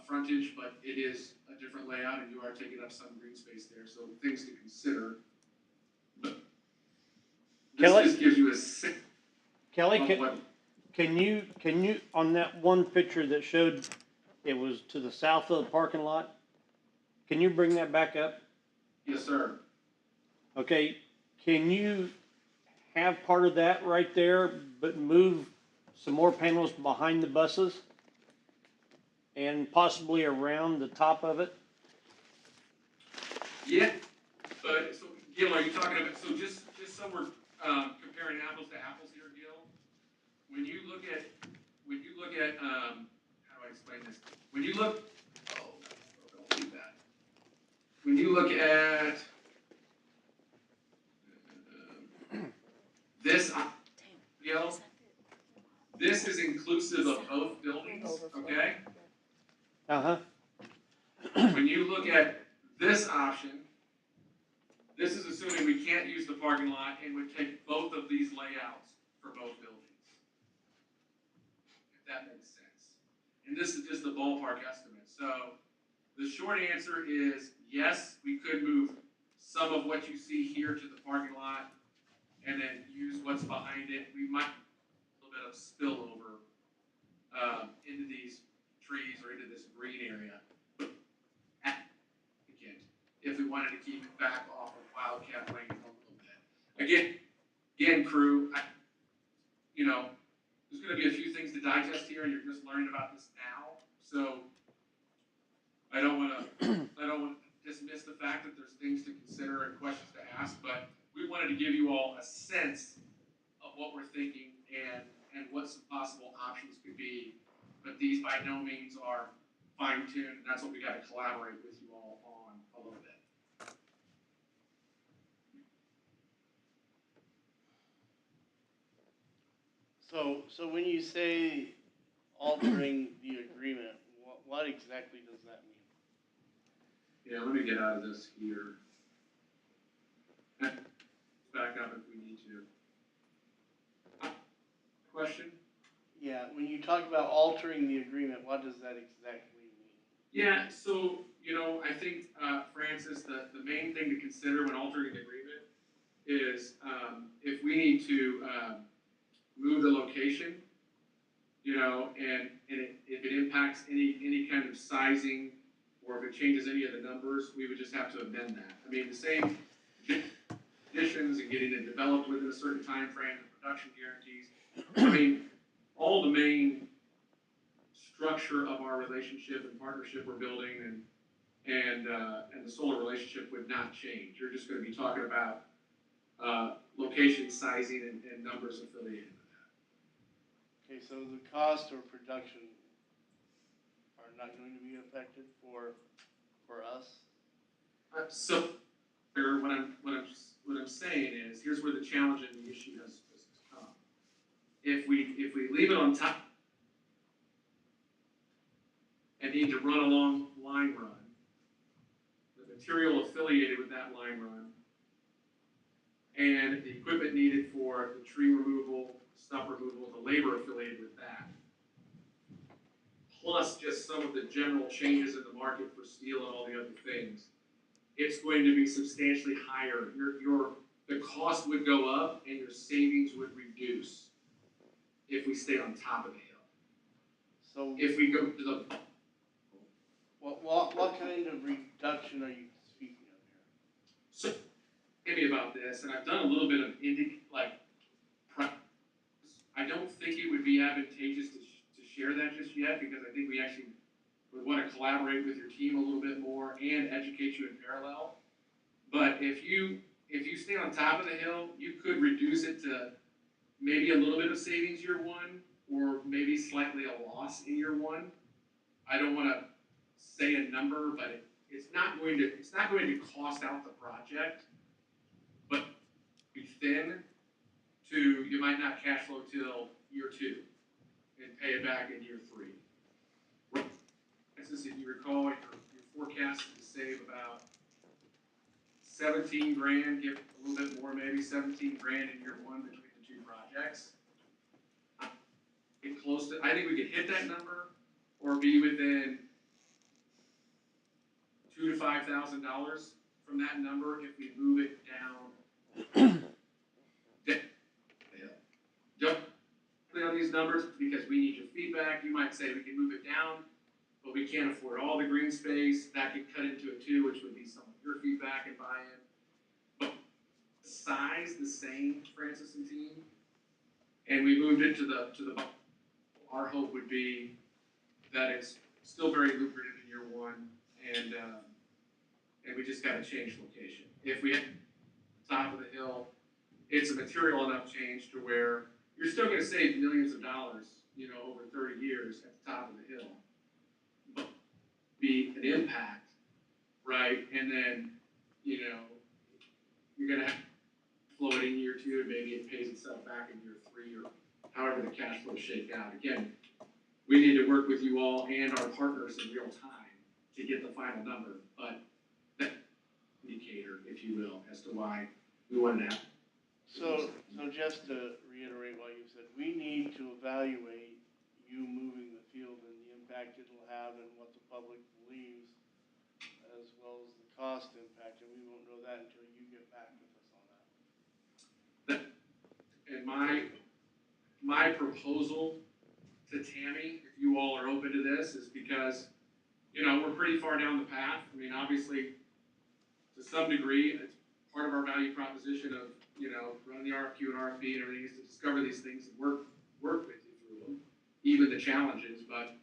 frontage, but it is a different layout, and you are taking up some green space there, so things to consider. But this just gives you a sense. Kelly, can you on that one picture that showed it was to the south of the parking lot? Can you bring that back up? Yes, sir. Okay, can you have part of that right there, but move some more panels behind the buses? And possibly around the top of it? Yeah, but, so, Gil, are you talking about, so just so we're, comparing apples to apples here, Gil? When you look at, how do I explain this? When you look, don't do that. When you look at, this, Gil, this is inclusive of both buildings, okay? Uh-huh. When you look at this option, this is assuming we can't use the parking lot and would take both of these layouts for both buildings. If that makes sense. And this is just a ballpark estimate. So the short answer is yes, we could move some of what you see here to the parking lot and then use what's behind it. We might a little bit of spillover into these trees or into this green area. Again, if we wanted to keep it back off of Wildcat Lane a little bit. Again, crew, there's gonna be a few things to digest here, and you're just learning about this now. So I don't wanna dismiss the fact that there's things to consider and questions to ask, but we wanted to give you all a sense of what we're thinking and what some possible options could be. But these by no means are fine-tuned, and that's what we gotta collaborate with you all on a little bit. So when you say altering the agreement, what exactly does that mean? Yeah, let me get out of this here. Back up if we need to. Question? Yeah, when you talk about altering the agreement, what does that exactly mean? Yeah, so, I think, Francis, the main thing to consider when altering the agreement is, if we need to, move the location, and if it impacts any kind of sizing, or if it changes any of the numbers, we would just have to amend that. I mean, the same conditions and getting it developed within a certain time frame, the production guarantees. I mean, all the main structure of our relationship and partnership we're building and the solar relationship would not change. You're just gonna be talking about, location, sizing, and numbers affiliated with that. Okay, so the cost or production are not going to be affected for us? So, what I'm saying is, here's where the challenge and the issue has come. If we leave it on top and need to run along line run, the material affiliated with that line run, and the equipment needed for the tree removal, stump removal, the labor affiliated with that, plus just some of the general changes in the market for steel and all the other things, it's going to be substantially higher. The cost would go up and your savings would reduce if we stay on top of the hill. So If we go to the, what kind of reduction are you speaking of here? so, maybe about this, and I've done a little bit of I don't think it would be advantageous to share that just yet, because I think we actually would want to collaborate with your team a little bit more and educate you in parallel. But if you stay on top of the hill, you could reduce it to maybe a little bit of savings year one, or maybe slightly a loss in year one. I don't want to say a number, but it's not going to cost out the project, but be thin to, you might not cash flow till year two and pay it back in year three. If you recall, your forecast is to save about 17 grand, give a little bit more, maybe 17 grand in year one between the two projects. Get close to, I think we could hit that number or be within $2,000 to $5,000 from that number if we move it down. Don't play on these numbers because we need your feedback. You might say we can move it down but we can't afford all the green space. That could cut into it too, which would be some of your feedback and buy-in. But size the same, Francis and team, and we moved it to the. Our hope would be that it's still very lucrative in year one, and we just got to change location. If we hit the top of the hill, it's a material enough change to where you're still going to save millions of dollars, over 30 years at the top of the hill, but be an impact, right? And then, you're going to have to flow it in year two, and maybe it pays itself back in year three, or however the cash flows shake out. Again, we need to work with you all and our partners in real time to get the final number, but that indicator, if you will, as to why we want to have. So just to reiterate what you said, we need to evaluate you moving the field and the impact it'll have and what the public believes, as well as the cost impact, and we won't know that until you get back with us on that. And my proposal to Tammy, if you all are open to this, is because, we're pretty far down the path. I mean, obviously, to some degree, it's part of our value proposition of, running the RFQ and RFP and everything is to discover these things and work with you through them, even the challenges. But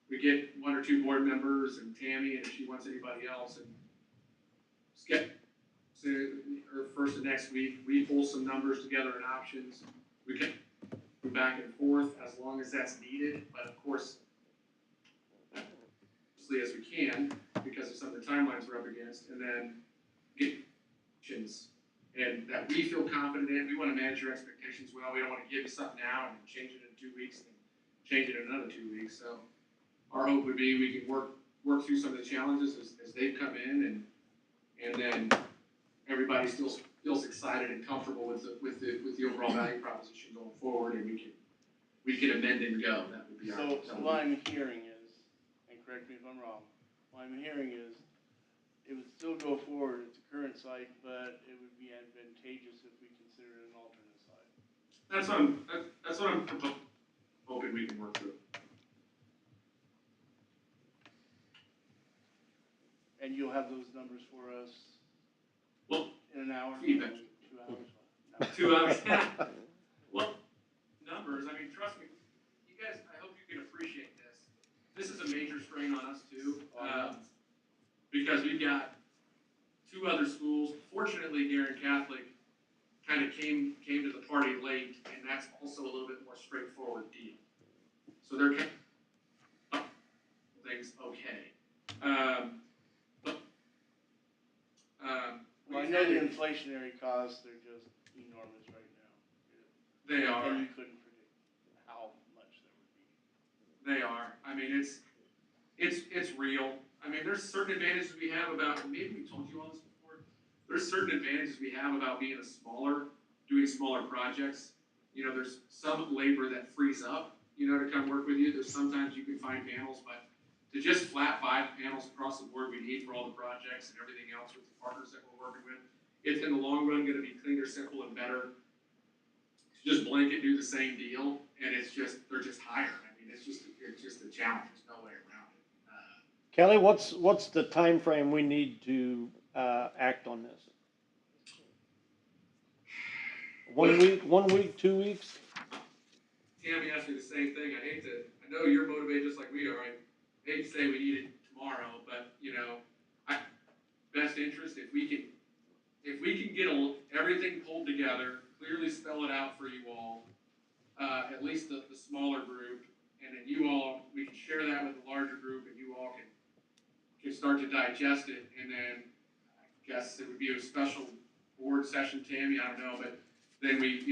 we get one or two board members and Tammy, and if she wants anybody else, and skip or first of next week, we pull some numbers together and options. We can go back and forth as long as that's needed, but of course, as we can, because of some of the timelines we're up against, and then get options and that we feel confident in. We want to manage your expectations well. We don't want to give you something now and change it in 2 weeks and change it in another 2 weeks. So our hope would be we can work through some of the challenges as they've come in, and then everybody still feels excited and comfortable with the overall value proposition going forward, and we can amend and go. That would be our. So what I'm hearing is, and correct me if I'm wrong, what I'm hearing is it would still go forward at the current site, but it would be advantageous if we considered an alternate site. That's what I'm hoping we can work through. And you'll have those numbers for us in an hour? Feedback. 2 hours? No. 2 hours. Well, numbers, I mean, trust me, you guys, I hope you can appreciate this. This is a major strain on us too, because we've got 2 other schools. Fortunately, Guerin Catholic kind of came to the party late, and that's also a little bit more straightforward deal. So they're kind of things okay. Well, I know the inflationary costs are just enormous right now. They are. And you couldn't predict how much there would be. They are. I mean, it's real. I mean, there's certain advantages we have about, maybe we told you all this before, there's certain advantages we have about doing smaller projects. There's some labor that frees up, to come work with you. There's sometimes you can find panels, but to just flat buy the panels across the board we need for all the projects and everything else with the partners that we're working with, it's in the long run gonna be cleaner, simple, and better to just blanket do the same deal, and they're just higher. I mean, it's just a challenge. There's no way around it. Kelly, what's the time frame we need to act on this? 1 week, 2 weeks? Tammy asked me the same thing. I know you're motivated just like we are. I hate to say we need it tomorrow, but best interest, if we can get everything pulled together, clearly spell it out for you all, at least the smaller group, and then we can share that with the larger group, and you all can start to digest it, and then I guess it would be a special board session, Tammy, I don't know, but then we,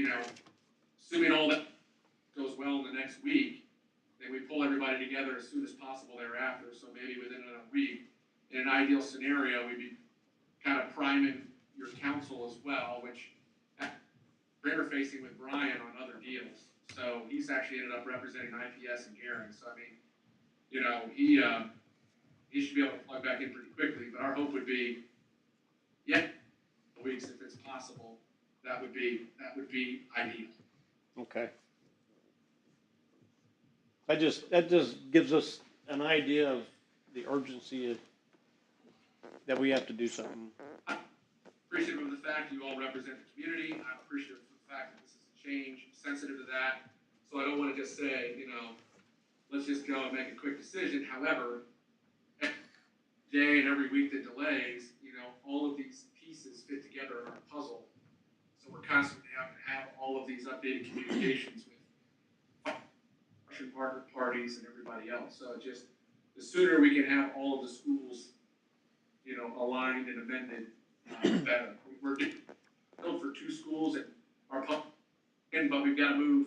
assuming all that goes well in the next week, then we pull everybody together as soon as possible thereafter, so maybe within another week. In an ideal scenario, we'd be kind of priming your council as well, which we're interfacing with Brian on other deals. So he's actually ended up representing IPS and Guerin. So I mean, he should be able to plug back in pretty quickly. But our hope would be, weeks if it's possible. That would be ideal. Okay. that just gives us an idea of the urgency that we have to do something. Appreciative of the fact you all represent the community. I'm appreciative of the fact that this is a change, sensitive to that. So I don't want to just say, let's just go and make a quick decision. However, every day and every week that delays, all of these pieces fit together in our puzzle. So we're constantly having to have all of these updated communications with partner parties and everybody else. So just the sooner we can have all of the schools, aligned and amended, better. We're built for 2 schools at our public, but we've got to move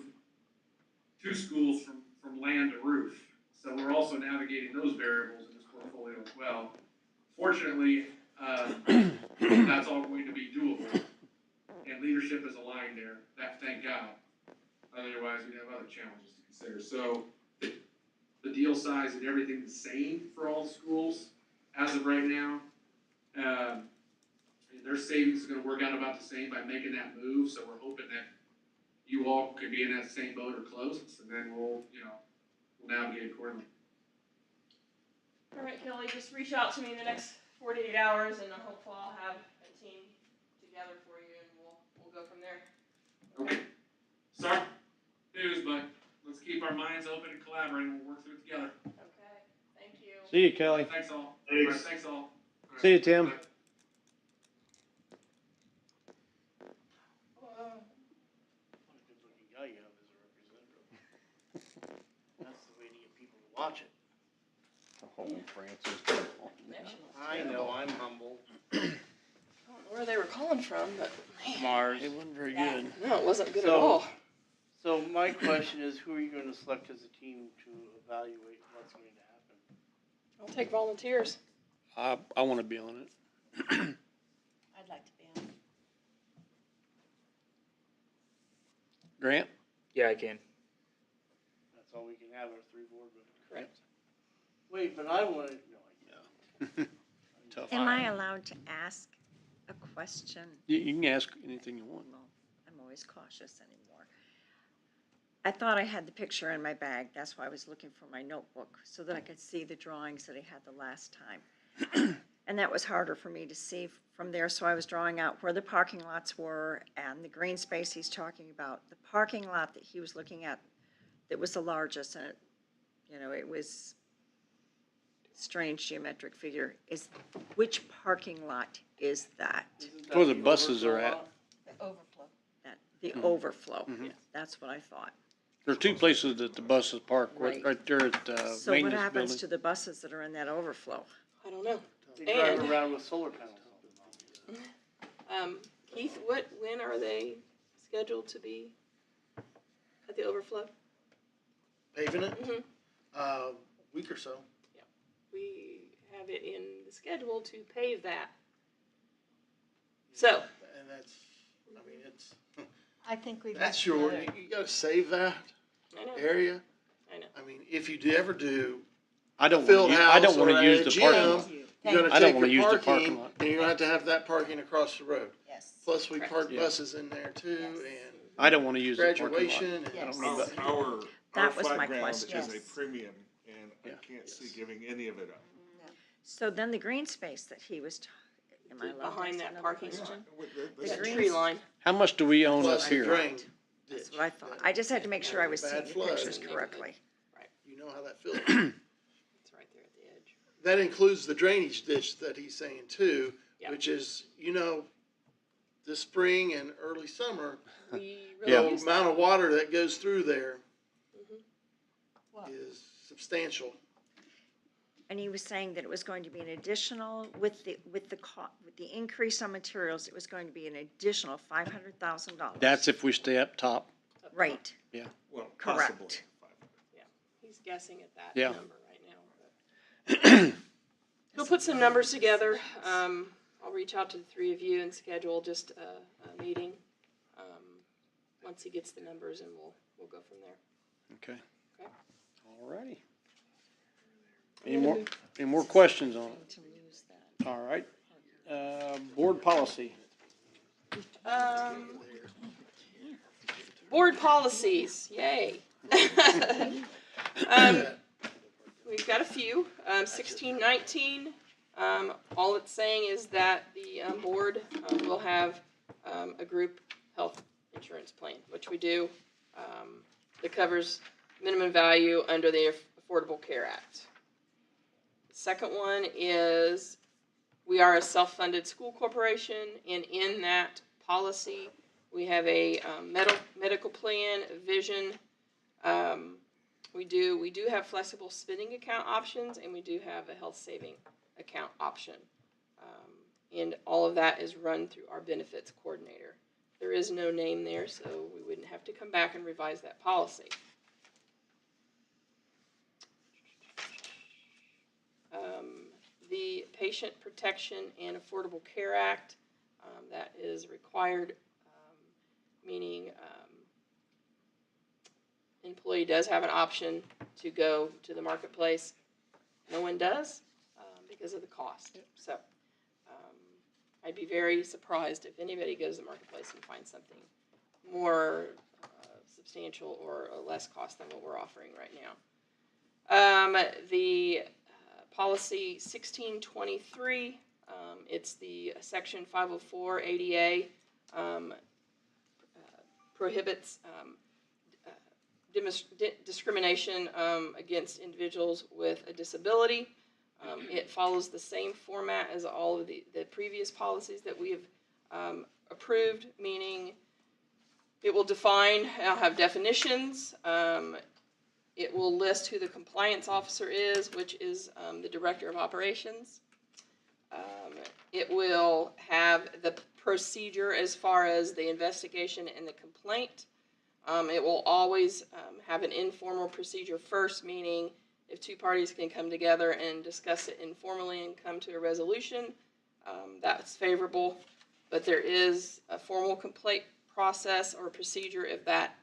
2 schools from land to roof. So we're also navigating those variables in this portfolio as well. Fortunately, that's all going to be doable, and leadership is aligned there. Thank God. Otherwise, we'd have other challenges to consider. So the deal size and everything the same for all the schools as of right now. Their savings is going to work out about the same by making that move. So we're hoping that you all could be in that same boat or close, and then we'll navigate accordingly. All right, Kelly, just reach out to me in the next 48 hours, and hopefully I'll have a team together for you, and we'll go from there. Okay. Sorry news, but let's keep our minds open and collaborating. We'll work through it together. Okay, thank you. See you, Kelly. Thanks all. Thanks. All right, thanks all. All right. See you, Tim. Bye. What a good looking guy you have as a representative. That's the way to get people to watch it. Oh, Francis. I know, I'm humble. I don't know where they were calling from, but man, Mars. It wasn't very good. no, it wasn't good at So- all. So my question is, who are you going to select as a team to evaluate what's going to happen? I'll take volunteers. I want to be on it. I'd like to be on. Grant? Yeah, I can. That's all we can have, our 3 board members. Correct. Wait, but I want to, no, Tough. Am I allowed to ask a question? You can ask anything you want. Well, I'm always cautious anymore. I thought I had the picture in my bag. That's why I was looking for my notebook, so that I could see the drawings that I had the last time. And that was harder for me to see from there, so I was drawing out where the parking lots were and the green space he's talking about. The parking lot that he was looking at that was the largest, and it was strange geometric figure, is which parking lot is that? isn't that Where the buses overflow are at. lot? The overflow. The overflow. Mhm. That's what I thought. There's 2 places that the buses park, Right. right there at So what maintenance happens building. to the buses that are in that overflow? I don't know. They drive And- around with solar panels. Keith, when are they scheduled to be at the overflow? Paving it, Mm-hmm. week or so. We have it in the schedule to pave that. So, And it's, I think we've. that's your, you gotta save that I know, area. I know. I mean, if you do ever do I don't field want house to or use a the parking gym, lot. you're I gonna don't take wanna your use the parking parking, lot. and you're gonna have to have that parking across the road. Yes. Plus, we Correct. park Yeah. buses in there too, Yes. and I don't want to use the parking lot. graduation, and Yes. I don't need that. Our That was flat my ground question. is a Yes. premium, and I Yeah. can't see giving any of it up. So then the green space that he was, am I allowed to Behind ask that another parking question? There's a green- tree line. How much do we own up plus the here? drain That's ditch. what I thought. I just had to make sure I was seeing Bad the flood. pictures correctly. You know how that feels. It's right there at the edge. That includes the drainage ditch that he's saying too, Yeah. which is, this spring and early summer, We Yeah. really the use amount that. of water that goes through there What? is substantial. And he was saying that it was going to be an additional, with the increase on materials, it was going to be an additional $500,000. That's if we stay up top. Right, Well, Correct. possibly. He's guessing at that Yeah. number right now. But he'll put some numbers together. I'll reach out to the 3 of you and schedule just a meeting. Once he gets the numbers, and we'll go from there. Okay. Okay. All righty. Any more questions on it? to lose that. All right. Board policy. Board policies, yay. We've got a few. 1619, all it's saying is that the board will have a group health insurance plan, which we do, that covers minimum value under the Affordable Care Act. The second one is we are a self-funded school corporation, and in that policy, we have a medical plan, a vision. We do have flexible spending account options, and we do have a health saving account option. And all of that is run through our benefits coordinator. There is no name there, so we wouldn't have to come back and revise that policy. The Patient Protection and Affordable Care Act, that is required, meaning employee does have an option to go to the marketplace. No one does because of the cost. So I'd be very surprised if anybody goes to the marketplace and finds something more substantial or less cost than what we're offering right now. The policy 1623, it's the section 504 ADA, prohibits discrimination against individuals with a disability. It follows the same format as all of the previous policies that we have approved, meaning it will define, it'll have definitions, it will list who the compliance officer is, which is the director of operations. It will have the procedure as far as the investigation and the complaint. It will always have an informal procedure first, meaning if two parties can come together and discuss it informally and come to a resolution, that's favorable. But there is a formal complaint process or procedure if that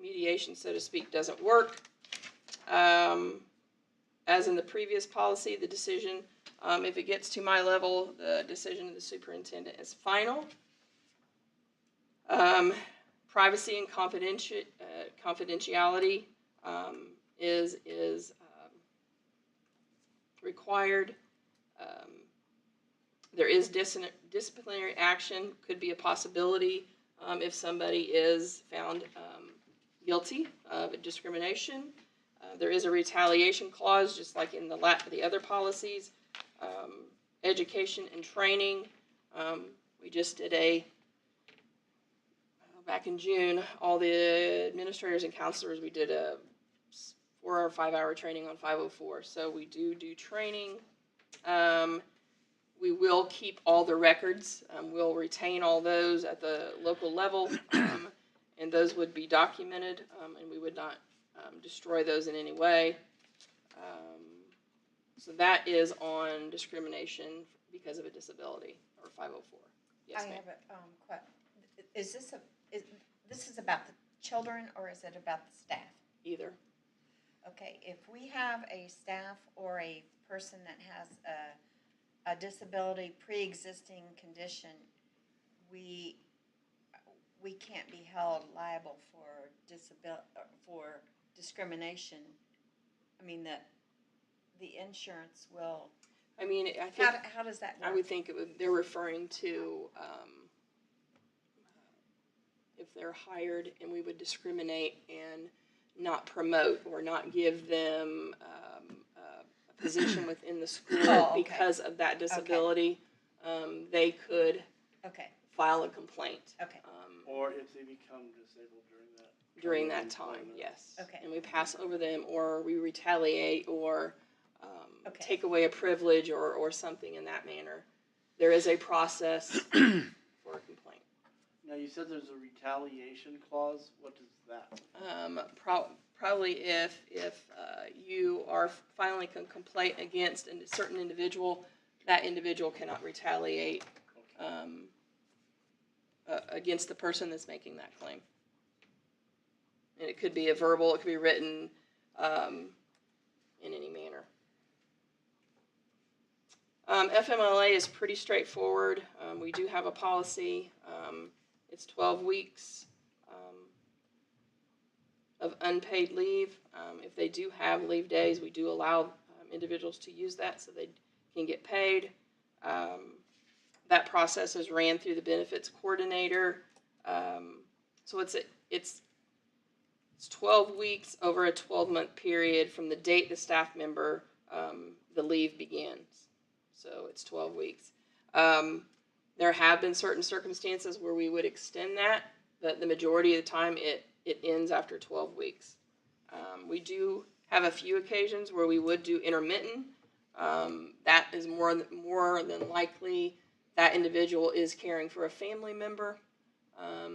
mediation, so to speak, doesn't work. As in the previous policy, the decision, if it gets to my level, the decision of the superintendent is final. Privacy and confidentiality is required. There is disciplinary action, could be a possibility if somebody is found guilty of discrimination. There is a retaliation clause, just like in the other policies. Education and training. We just did back in June, all the administrators and counselors, we did a 4 or 5 hour training on 504. So we do training. We will keep all the records. We'll retain all those at the local level, and those would be documented, and we would not destroy those in any way. So that is on discrimination because of a disability, or 504. Yes, ma'am. I have a question. This is about the children, or is it about the staff? Either. Okay, if we have a staff or a person that has a disability, pre-existing condition, we can't be held liable for discrimination. I mean, the insurance will. I mean, I think. How does that work? I would think they're referring to if they're hired and we would discriminate and not promote or not give them a position within the school because of that disability, they could file a complaint. Okay. Or if they become disabled during that time, yes. Okay. And we pass over them, or we retaliate, or take away a privilege, or something in that manner. There is a process for a complaint. Now, you said there's a retaliation clause. What is that? Probably if you are filing a complaint against a certain individual, that individual cannot retaliate against the person that's making that claim. And it could be a verbal, it could be written in any manner. FMLA is pretty straightforward. We do have a policy. It's 12 weeks. of unpaid leave. If they do have leave days, we do allow individuals to use that so they can get paid. That process is ran through the benefits coordinator. So it's 12 weeks over a 12-month period from the date the staff member, the leave begins. So it's 12 weeks. There have been certain circumstances where we would extend that, but the majority of the time it ends after 12 weeks. We do have a few occasions where we would do intermittent. That is more than likely that individual is caring for a family member.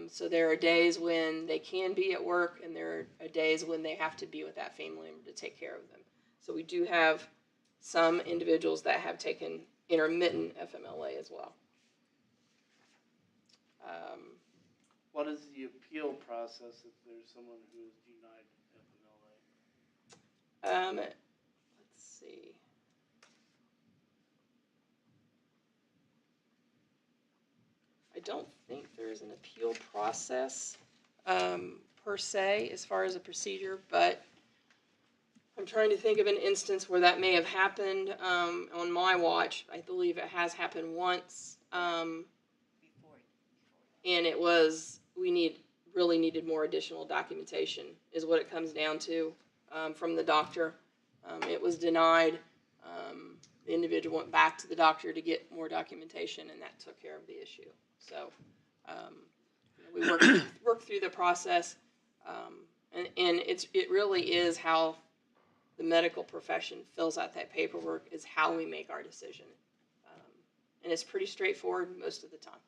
So there are days when they can be at work, and there are days when they have to be with that family member to take care of them. So we do have some individuals that have taken intermittent FMLA as well. What is the appeal process if there's someone who is denied FMLA? Let's see. I don't think there's an appeal process per se as far as a procedure, but I'm trying to think of an instance where that may have happened on my watch. I believe it has happened once, and it was really needed more additional documentation is what it comes down to from the doctor. It was denied. The individual went back to the doctor to get more documentation, and that took care of the issue. So we work through the process, and it really is how the medical profession fills out that paperwork is how we make our decision. And it's pretty straightforward most of the time.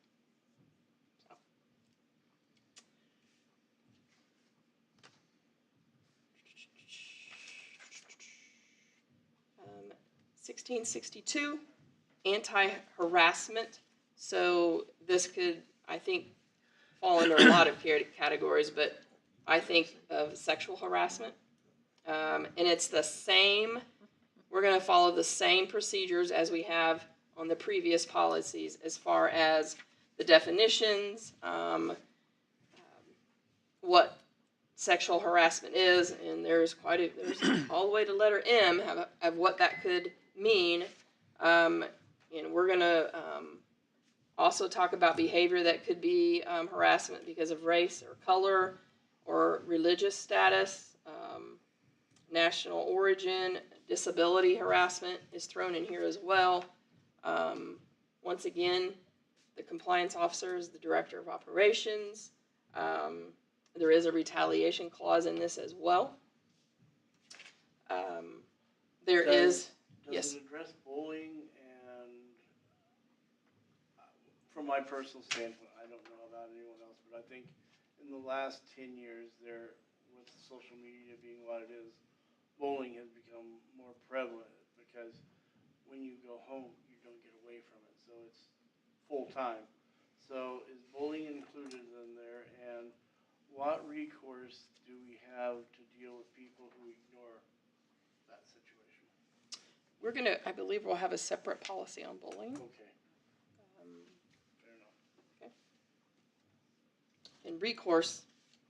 1662, anti-harassment. So this could, I think, fall under a lot of categories, but I think of sexual harassment. And it's the same, we're going to follow the same procedures as we have on the previous policies as far as the definitions, what sexual harassment is, and there's all the way to letter M of what that could mean. And we're going to also talk about behavior that could be harassment because of race or color or religious status, national origin, disability harassment is thrown in here as well. Once again, the compliance officer is the director of operations. There is a retaliation clause in this as well. Does yes. it address bullying? And from my personal standpoint, I don't know about anyone else, but I think in the last 10 years, with social media being what it is, bullying has become more prevalent because when you go home, you don't get away from it. So it's full time. So is bullying included in there? And what recourse do we have to deal with people who ignore that situation? I believe we'll have a separate policy on bullying. Okay. Fair enough. Okay. And recourse,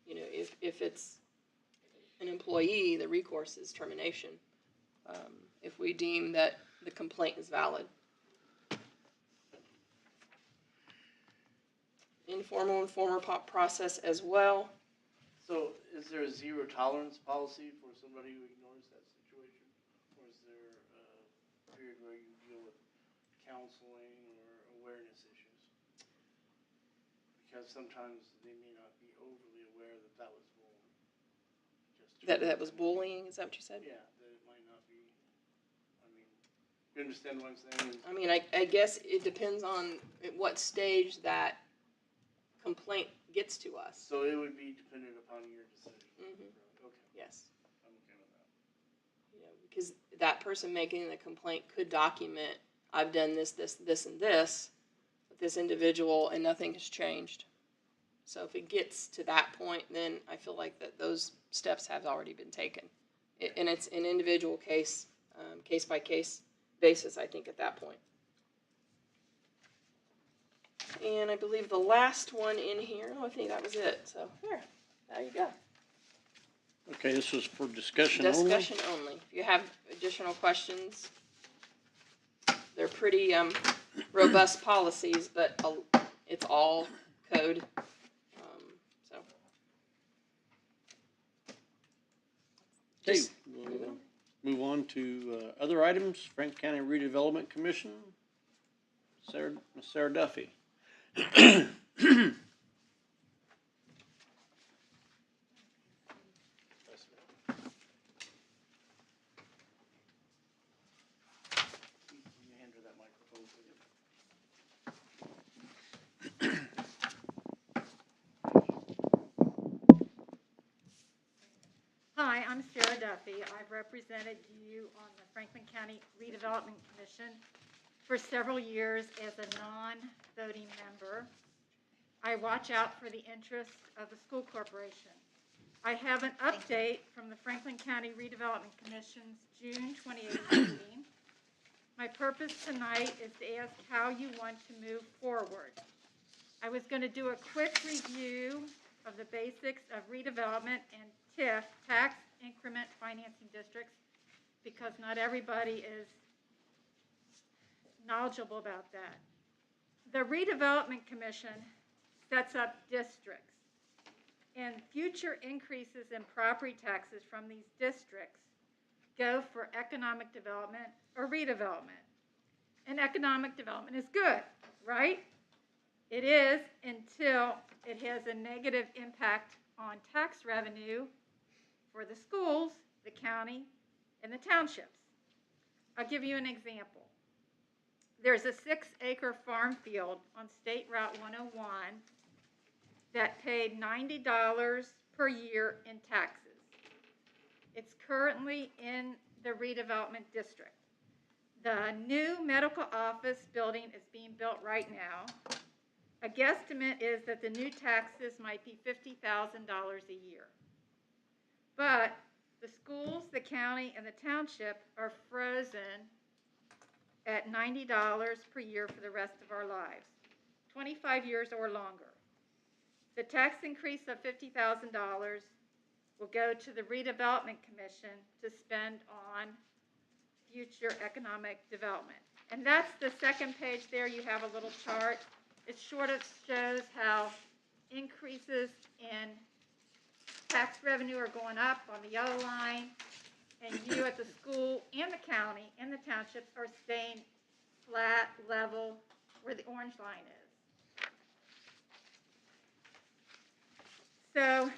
if it's an employee, the recourse is termination. If we deem that the complaint is valid. Informal and formal process as well. So is there a zero tolerance policy for somebody who ignores that situation? Or is there a period where you deal with counseling or awareness issues? Because sometimes they may not be overly aware that was bullying. That was bullying, is that what you said? Yeah, that it might not be, you understand what I'm saying? I mean, I guess it depends on at what stage that complaint gets to us. So it would be dependent upon your decision. Mm-hmm. Okay, Yes. I'm okay with that. Because that person making the complaint could document, I've done this, and this with this individual, and nothing has changed. So if it gets to that point, then I feel like that those steps have already been taken. And it's an individual case by case basis, I think, at that point. And I believe the last one in here, I think that was it. So there you go. Okay, this was for discussion only? Discussion only. If you have additional questions, they're pretty robust policies, but it's all code. So. Okay, Just we'll move on to other items. Franklin County Redevelopment Commission. Sarah Duffy. Hand her that microphone, please. Hi, I'm Sarah Duffy. I've represented you on the Franklin County Redevelopment Commission for several years as a non-voting member. I watch out for the interests of the school corporation. I have an update from the Franklin County Redevelopment Commission's June 28th meeting. My purpose tonight is to ask how you want to move forward. I was going to do a quick review of the basics of redevelopment and TIF, tax increment financing districts, because not everybody is knowledgeable about that. The Redevelopment Commission sets up districts, and future increases in property taxes from these districts go for economic development or redevelopment. And economic development is good, right? It is until it has a negative impact on tax revenue for the schools, the county, and the townships. I'll give you an example. There's a 6-acre farm field on State Route 101 that paid $90 per year in taxes. It's currently in the redevelopment district. The new medical office building is being built right now. A guesstimate is that the new taxes might be $50,000 a year. But the schools, the county, and the township are frozen at $90 per year for the rest of our lives, 25 years or longer. The tax increase of $50,000 will go to the Redevelopment Commission to spend on future economic development. And that's the second page there. You have a little chart. It sort of shows how increases in tax revenue are going up on the yellow line, and you at the school and the county and the townships are staying flat, level, where the orange line is. So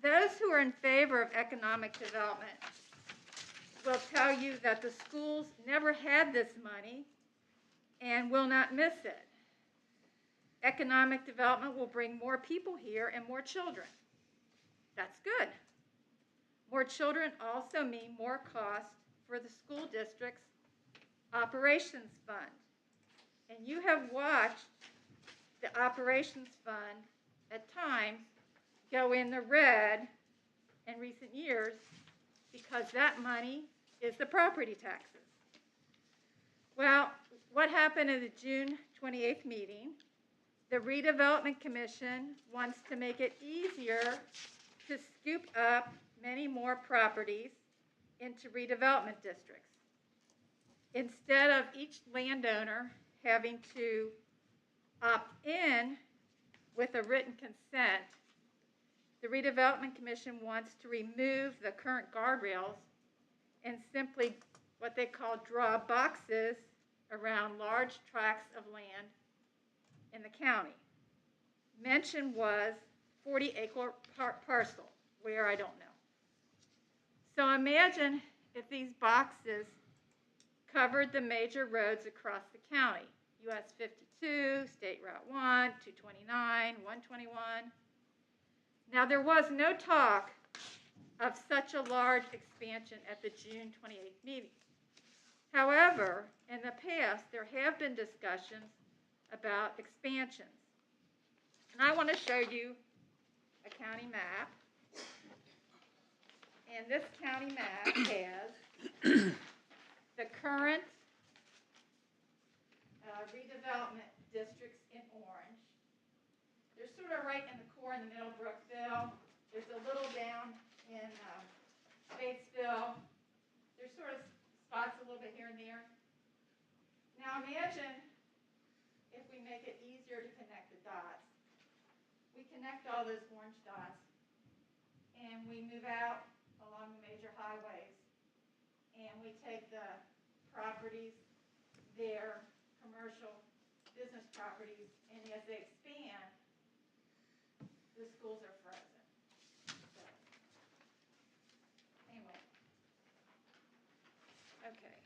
those who are in favor of economic development will tell you that the schools never had this money and will not miss it. Economic development will bring more people here and more children. That's good. More children also mean more cost for the school district's operations fund. And you have watched the operations fund at times go in the red in recent years because that money is the property taxes. Well, what happened in the June 28th meeting? The Redevelopment Commission wants to make it easier to scoop up many more properties into redevelopment districts. Instead of each landowner having to opt in with a written consent, the Redevelopment Commission wants to remove the current guardrails and simply what they call draw boxes around large tracts of land in the county. Mentioned was 40-acre parcel, where I don't know. So imagine if these boxes covered the major roads across the county, US 52, State Route 1, 229, 121. Now there was no talk of such a large expansion at the June 28th meeting. However, in the past, there have been discussions about expansions. And I want to show you a county map. And this county map has the current redevelopment districts in orange. They're sort of right in the core in the middle of Brookville. There's a little down in Batesville. There's sort of spots a little bit here and there. Now imagine if we make it easier to connect the dots. We connect all those orange dots and we move out along the major highways and we take the properties there, commercial business properties, and as they expand, the schools are frozen. So, anyway. Okay.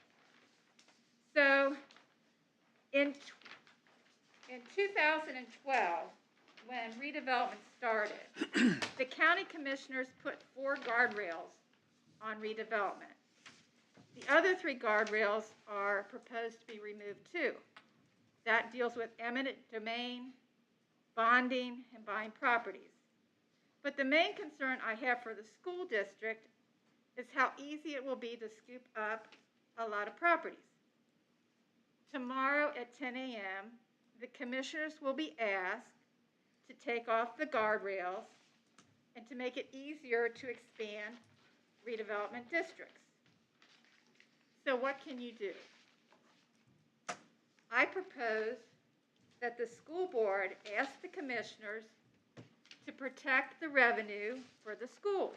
So, in 2012, when redevelopment started, the county commissioners put 4 guardrails on redevelopment. The other 3 guardrails are proposed to be removed too. That deals with eminent domain, bonding, and buying properties. But the main concern I have for the school district is how easy it will be to scoop up a lot of properties. Tomorrow at 10 a.m., the commissioners will be asked to take off the guardrails and to make it easier to expand redevelopment districts. So what can you do? I propose that the school board ask the commissioners to protect the revenue for the schools.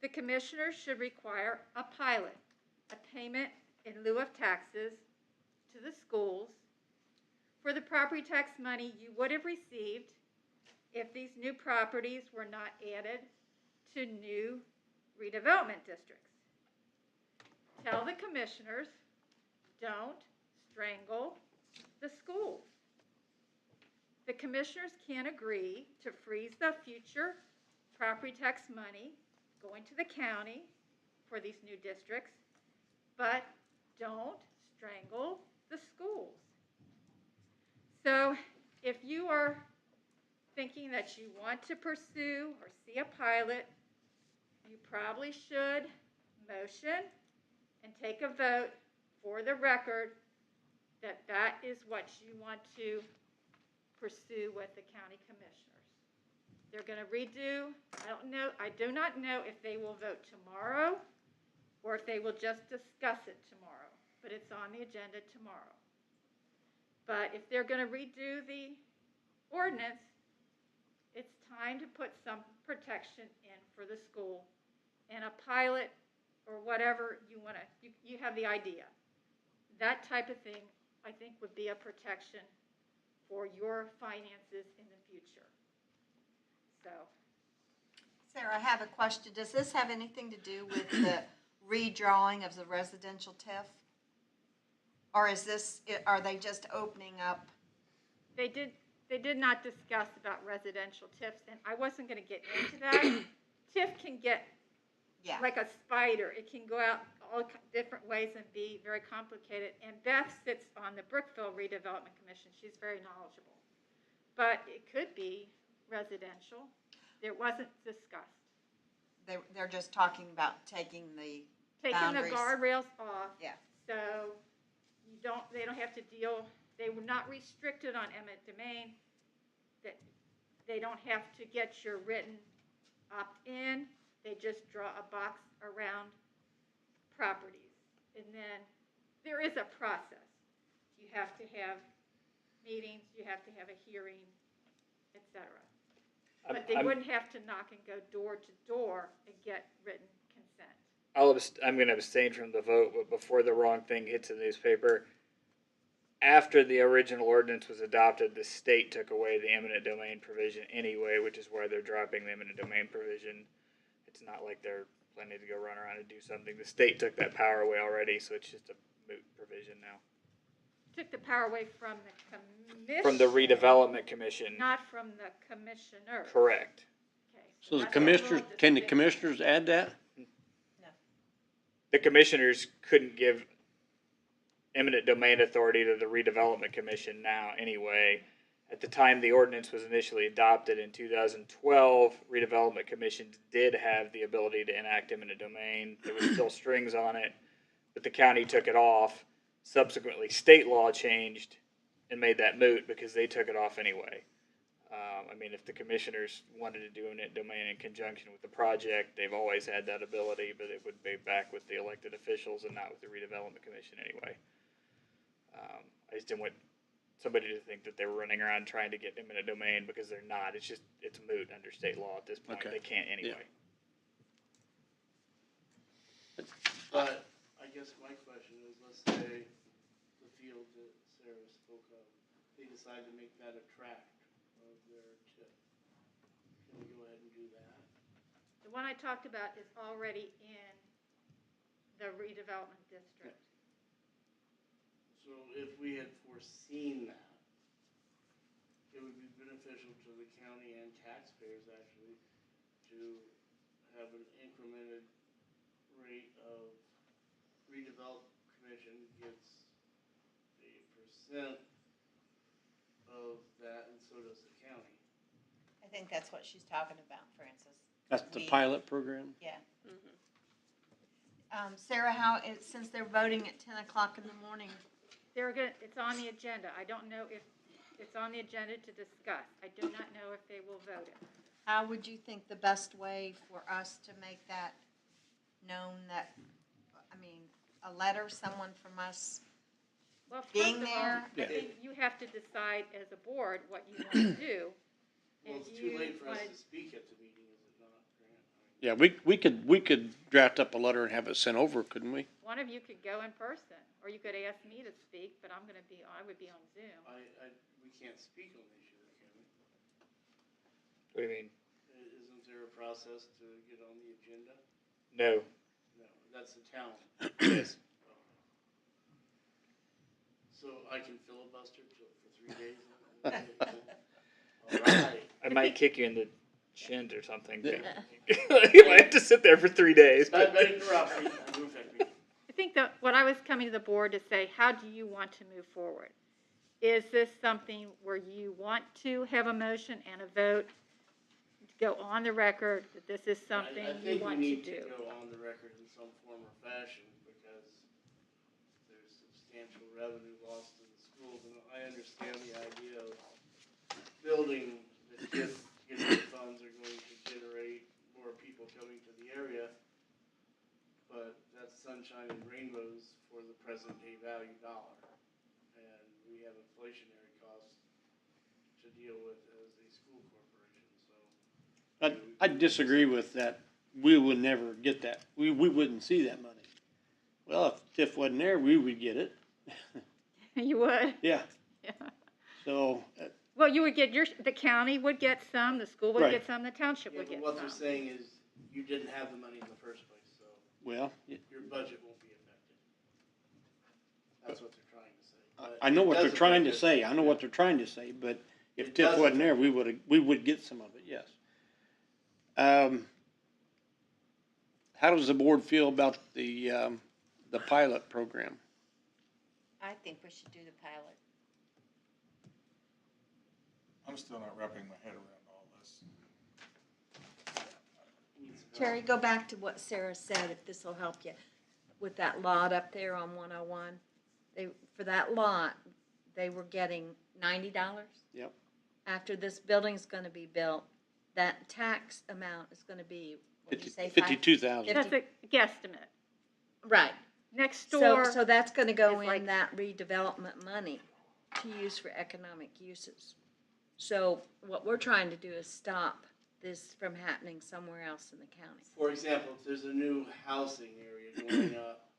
The commissioners should require a pilot, a payment in lieu of taxes to the schools for the property tax money you would have received if these new properties were not added to new redevelopment districts. Tell the commissioners, don't strangle the schools. The commissioners can agree to freeze the future property tax money going to the county for these new districts, but don't strangle the schools. So if you are thinking that you want to pursue or see a pilot, you probably should motion and take a vote for the record that that is what you want to pursue with the county commissioners. They're going to redo, I do not know if they will vote tomorrow or if they will just discuss it tomorrow, but it's on the agenda tomorrow. But if they're going to redo the ordinance, it's time to put some protection in for the school, and a pilot or whatever you want to, you have the idea. That type of thing, I think, would be a protection for your finances in the future. So, Sarah, I have a question. Does this have anything to do with the redrawing of the residential TIF? Or is this, are they just opening up? they did not discuss about residential TIFs, and I wasn't going to get into that. TIF can get like a spider. It can go out all different ways and be very complicated. And Beth sits on the Brookville Redevelopment Commission. She's very knowledgeable. But it could be residential. It wasn't discussed. They're just talking about taking the boundaries. The guardrails off. Yeah. So they don't have to deal. They were not restricted on eminent domain. That they don't have to get your written opt-in. They just draw a box around properties. And then there is a process. You have to have meetings, you have to have a hearing, etc. But they wouldn't have to knock and go door to door and get written consent. I'm going to abstain from the vote, but before the wrong thing hits the newspaper, after the original ordinance was adopted, the state took away the eminent domain provision anyway, which is why they're dropping the eminent domain provision. It's not like they're planning to go run around and do something. The state took that power away already, so it's just a moot provision now. Took the power away from the commission. From the redevelopment commission. Not from the commissioner. Correct. Okay. So the commissioners, can the commissioners add that? No. The commissioners couldn't give eminent domain authority to the redevelopment commission now anyway. At the time the ordinance was initially adopted in 2012, redevelopment commissions did have the ability to enact eminent domain. There was still strings on it, but the county took it off. Subsequently, state law changed and made that moot because they took it off anyway. I mean, if the commissioners wanted to do an eminent domain in conjunction with the project, they've always had that ability, but it would be back with the elected officials and not with the redevelopment commission anyway. I just didn't want somebody to think that they were running around trying to get eminent domain, because they're not. It's moot under state law at this point. Okay. They can't anyway. But I guess my question is, let's say the field that Sarah spoke of, they decide to make that a tract of their TIF. Can we go ahead and do that? The one I talked about is already in the redevelopment district. So if we had foreseen that, it would be beneficial to the county and taxpayers actually to have an incremented rate of redevelopment commission gets a percent of that, and so does the county. I think that's what she's talking about, Francis. That's the pilot program? Yeah. Sarah, since they're voting at 10 o'clock in the morning, It's on the agenda. I don't know if it's on the agenda to discuss. I do not know if they will vote it. how would you think the best way for us to make that known that, a letter, someone from us Well, first being of all, there? I think you have to decide as a board what you want to do. Well, If it's you too late for us wanna- to speak at the meeting, is it not, Grant? Yeah, we could draft up a letter and have it sent over, couldn't we? One of you could go in person, or you could ask me to speak, but I would be on Zoom. We can't speak on the issue, can we? What do you mean? Isn't there a process to get on the agenda? No. No, that's the town. Yes. So I can filibuster for 3 days? All right. I might kick you in the shin or something. You might have to sit there for 3 days. That may interrupt me. Move it. I think that what I was coming to the board to say, how do you want to move forward? Is this something where you want to have a motion and a vote to go on the record that this is something you want to I think we need do? to go on the record in some form or fashion, because there's substantial revenue lost to the schools, and I understand the idea of building the TIF funds are going to generate more people coming to the area, but that's sunshine and rainbows for the present day value dollar. And we have inflationary costs to deal with as a school corporation, so. I disagree with that. We would never get that. We wouldn't see that money. Well, if TIF wasn't there, we would get it. You would? Yeah, Yeah. so, Well, you would get the county would get some, the school would Right. get some, the township Yeah, would but get what they're some. saying is, you didn't have the money in the first place, so well, your budget won't be affected. That's what they're trying to say. But I know it what they're does trying to affect say. it. I know what they're trying to say, but if It TIF does wasn't there, affect we would get some of it, yes. How does the board feel about the pilot program? I think we should do the pilot. I'm still not wrapping my head around all this. Terry, go back to what Sarah said, if this will help you. With that lot up there on 101, for that lot, they were getting $90. Yep. After this building's gonna be built, that tax amount is gonna be, what did you say? 52,000. That's a guesstimate. Right. Next So, door, so that's gonna go is in like- that redevelopment money to use for economic uses. So what we're trying to do is stop this from happening somewhere else in the county. For example, if there's a new housing area going up,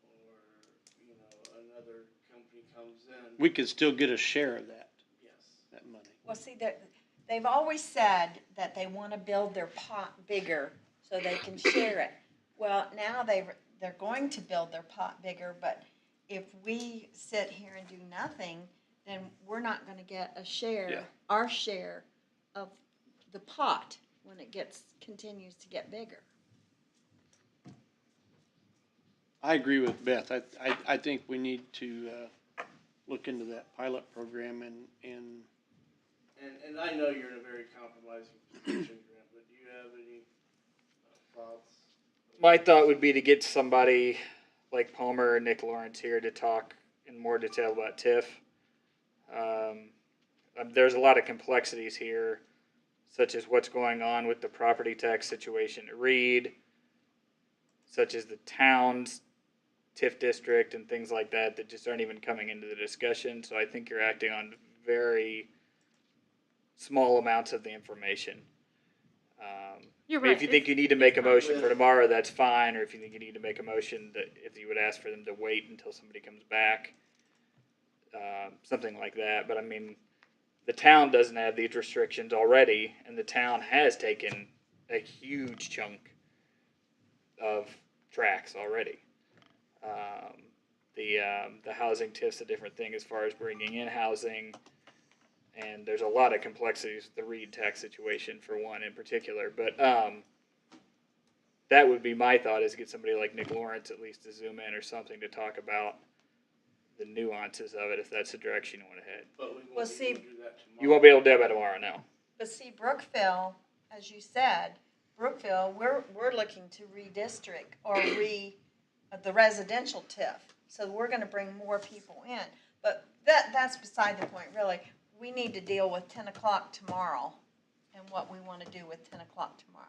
or, another company comes in. We could still get a share of that, Yes. that money. Well, see, they've always said that they wanna build their pot bigger so they can share it. Well, now they're going to build their pot bigger, but if we sit here and do nothing, then we're not gonna get a share, Yeah. our share of the pot when it continues to get bigger. I agree with Beth. I think we need to look into that pilot program and And I know you're in a very compromising position, Grant, but do you have any thoughts? My thought would be to get somebody like Palmer or Nick Lawrence here to talk in more detail about TIF. there's a lot of complexities here, such as what's going on with the property tax situation at Reed, such as the town's TIF district and things like that that just aren't even coming into the discussion. So I think you're acting on very small amounts of the information. You're I mean, right. if you think you need to make a motion for tomorrow, that's fine. Or if you think you need to make a motion that if you would ask for them to wait until somebody comes back, something like that. But I mean, the town doesn't have these restrictions already, and the town has taken a huge chunk of tracks already. The housing TIF's a different thing as far as bringing in housing, and there's a lot of complexities with the Reed tax situation for one in particular. But that would be my thought, is get somebody like Nick Lawrence at least to zoom in or something to talk about the nuances of it, if that's the direction you want to head. But we Well, won't see- be able to do that tomorrow. You won't be able to do it by tomorrow, no. But see, Brookville, as you said, Brookville, we're looking to redistrict or the residential TIF. So we're gonna bring more people in. But that's beside the point, really. We need to deal with 10 o'clock tomorrow and what we wanna do with 10 o'clock tomorrow.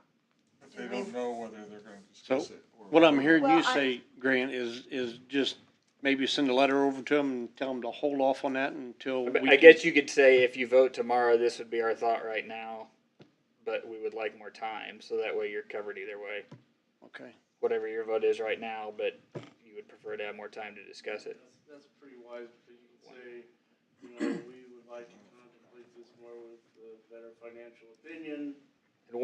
If they don't know whether they're gonna So, discuss it. Or what I'm hearing Well, you say, Grant, is just maybe send a letter over to them and tell them to hold off on that until we I can- guess you could say if you vote tomorrow, this would be our thought right now, but we would like more time, so that way you're covered either way. Okay. Whatever your vote is right now, but you would prefer to have more time to discuss it. That's pretty wise, because you could say, you know, we would like to contemplate this more with a better financial opinion. And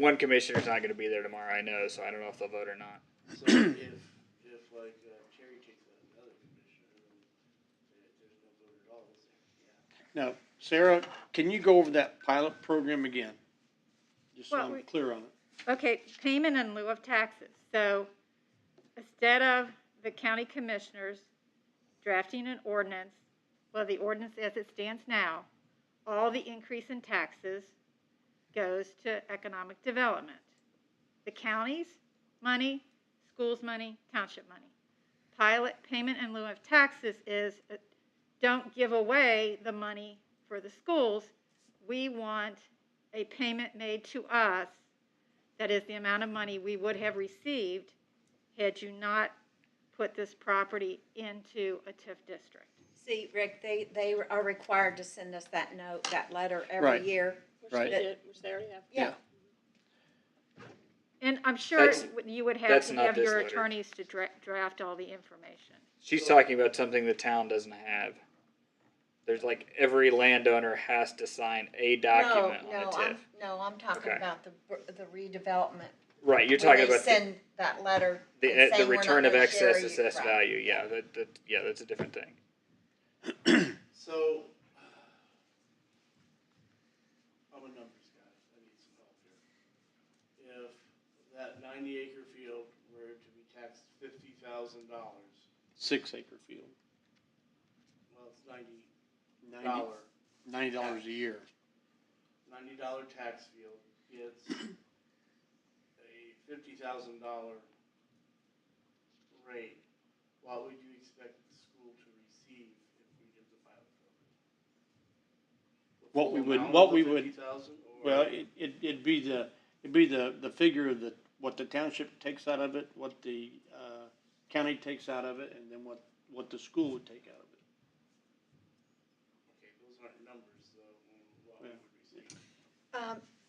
one commissioner's not gonna be there tomorrow, I know, so I don't know if they'll vote or not. So if like Terry takes out another commissioner, then there's no vote at all, is there? Yeah. Now, Sarah, can you go over that pilot program again? Just so Well, I'm clear on it. Okay, payment in lieu of taxes. So instead of the county commissioners drafting an ordinance, well, the ordinance as it stands now, all the increase in taxes goes to economic development. The county's money, schools' money, township money. Pilot payment in lieu of taxes is don't give away the money for the schools. We want a payment made to us that is the amount of money we would have received had you not put this property into a TIF district. See, Rick, they are required to send us that note, that letter every Right. year. Right. Which they already have. Yeah. And I'm sure That's- you would have that's to not have this your letter. attorneys to draft all the information. She's talking about something the town doesn't have. There's like every landowner has to sign a document on a TIF. I'm talking Okay. about the redevelopment. Right, you're When talking they about send that letter the and saying we're not return of gonna excess share you- assessed right. value. Yeah, that's a different thing. So, I'm a numbers guy, I need some help here. If that 90-acre field were to be taxed $50,000, 6-acre field, well, it's $90 $90 a year. $90 tax field gets a $50,000 rate, what would you expect the school to receive if we did the pilot program? The What full we would- amount what of we the would- 50,000, or- Well, it'd be the figure of what the township takes out of it, what the county takes out of it, and then what the school would take out of it. Okay, those aren't numbers, though, on what we Yeah. would receive.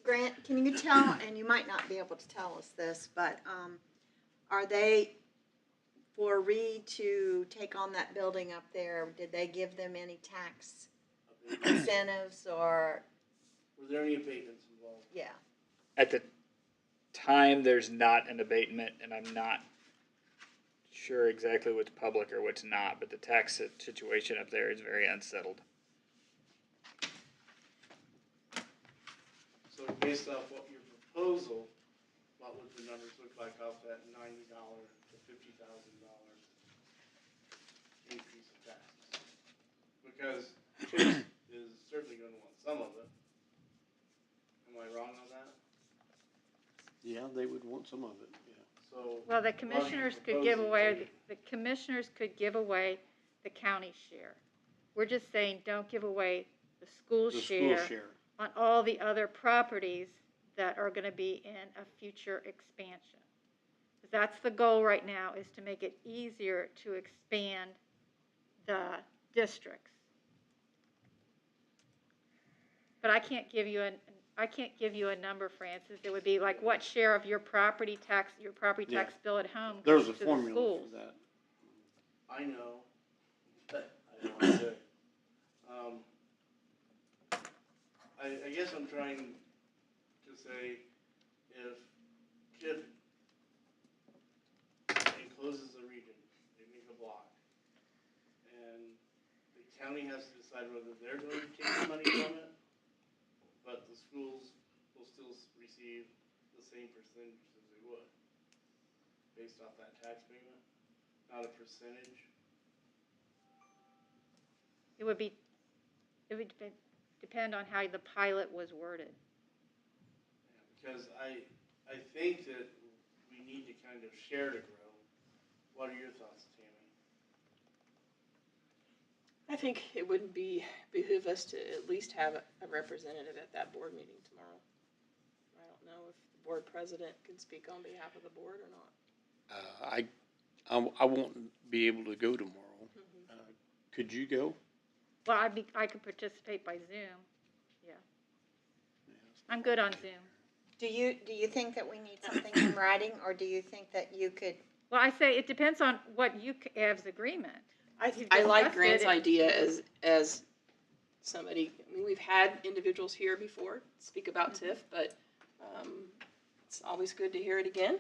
Grant, can you tell, and you might not be able to tell us this, but are they, for Reed to take on that building up there, did they give them any tax incentives or, Were there any abatements involved? yeah? At the time, there's not an abatement, and I'm not sure exactly what's public or what's not, but the tax situation up there is very unsettled. So based off what your proposal, what would the numbers look like off that $90 to $50,000 increase in taxes? Because Chase is certainly gonna want some of it. Am I wrong on that? Yeah, they would want some of it, yeah. So. Well, the what are you commissioners could give proposing away, to- the commissioners could give away the county share. We're just saying, don't give away the school The school share share. on all the other properties that are gonna be in a future expansion. 'Cause that's the goal right now, is to make it easier to expand the districts. But I can't give you a number, Francis. It would be like, what share of your property tax Yeah. bill at home There's goes a to the formula schools? for that. I know, but I don't want to say. I guess I'm trying to say, if TIF encloses a region, they make a block, and the county has to decide whether they're going to take the money from it, but the schools will still receive the same percentage as they would, based off that tax payment, not a percentage. It would depend on how the pilot was worded. Because I think that we need to kind of share to grow. What are your thoughts, Tammy? I think it would behoove us to at least have a representative at that board meeting tomorrow. I don't know if the board president can speak on behalf of the board or not. I won't be able to go tomorrow. Could you go? Well, I could participate by Zoom, yeah. I'm good on Zoom. Do you think that we need something in writing, or do you think that you could? Well, I say it depends on what you have agreement. I like discussed Grant's it. idea as somebody, I mean, we've had individuals here before speak about TIF, but it's always good to hear it again.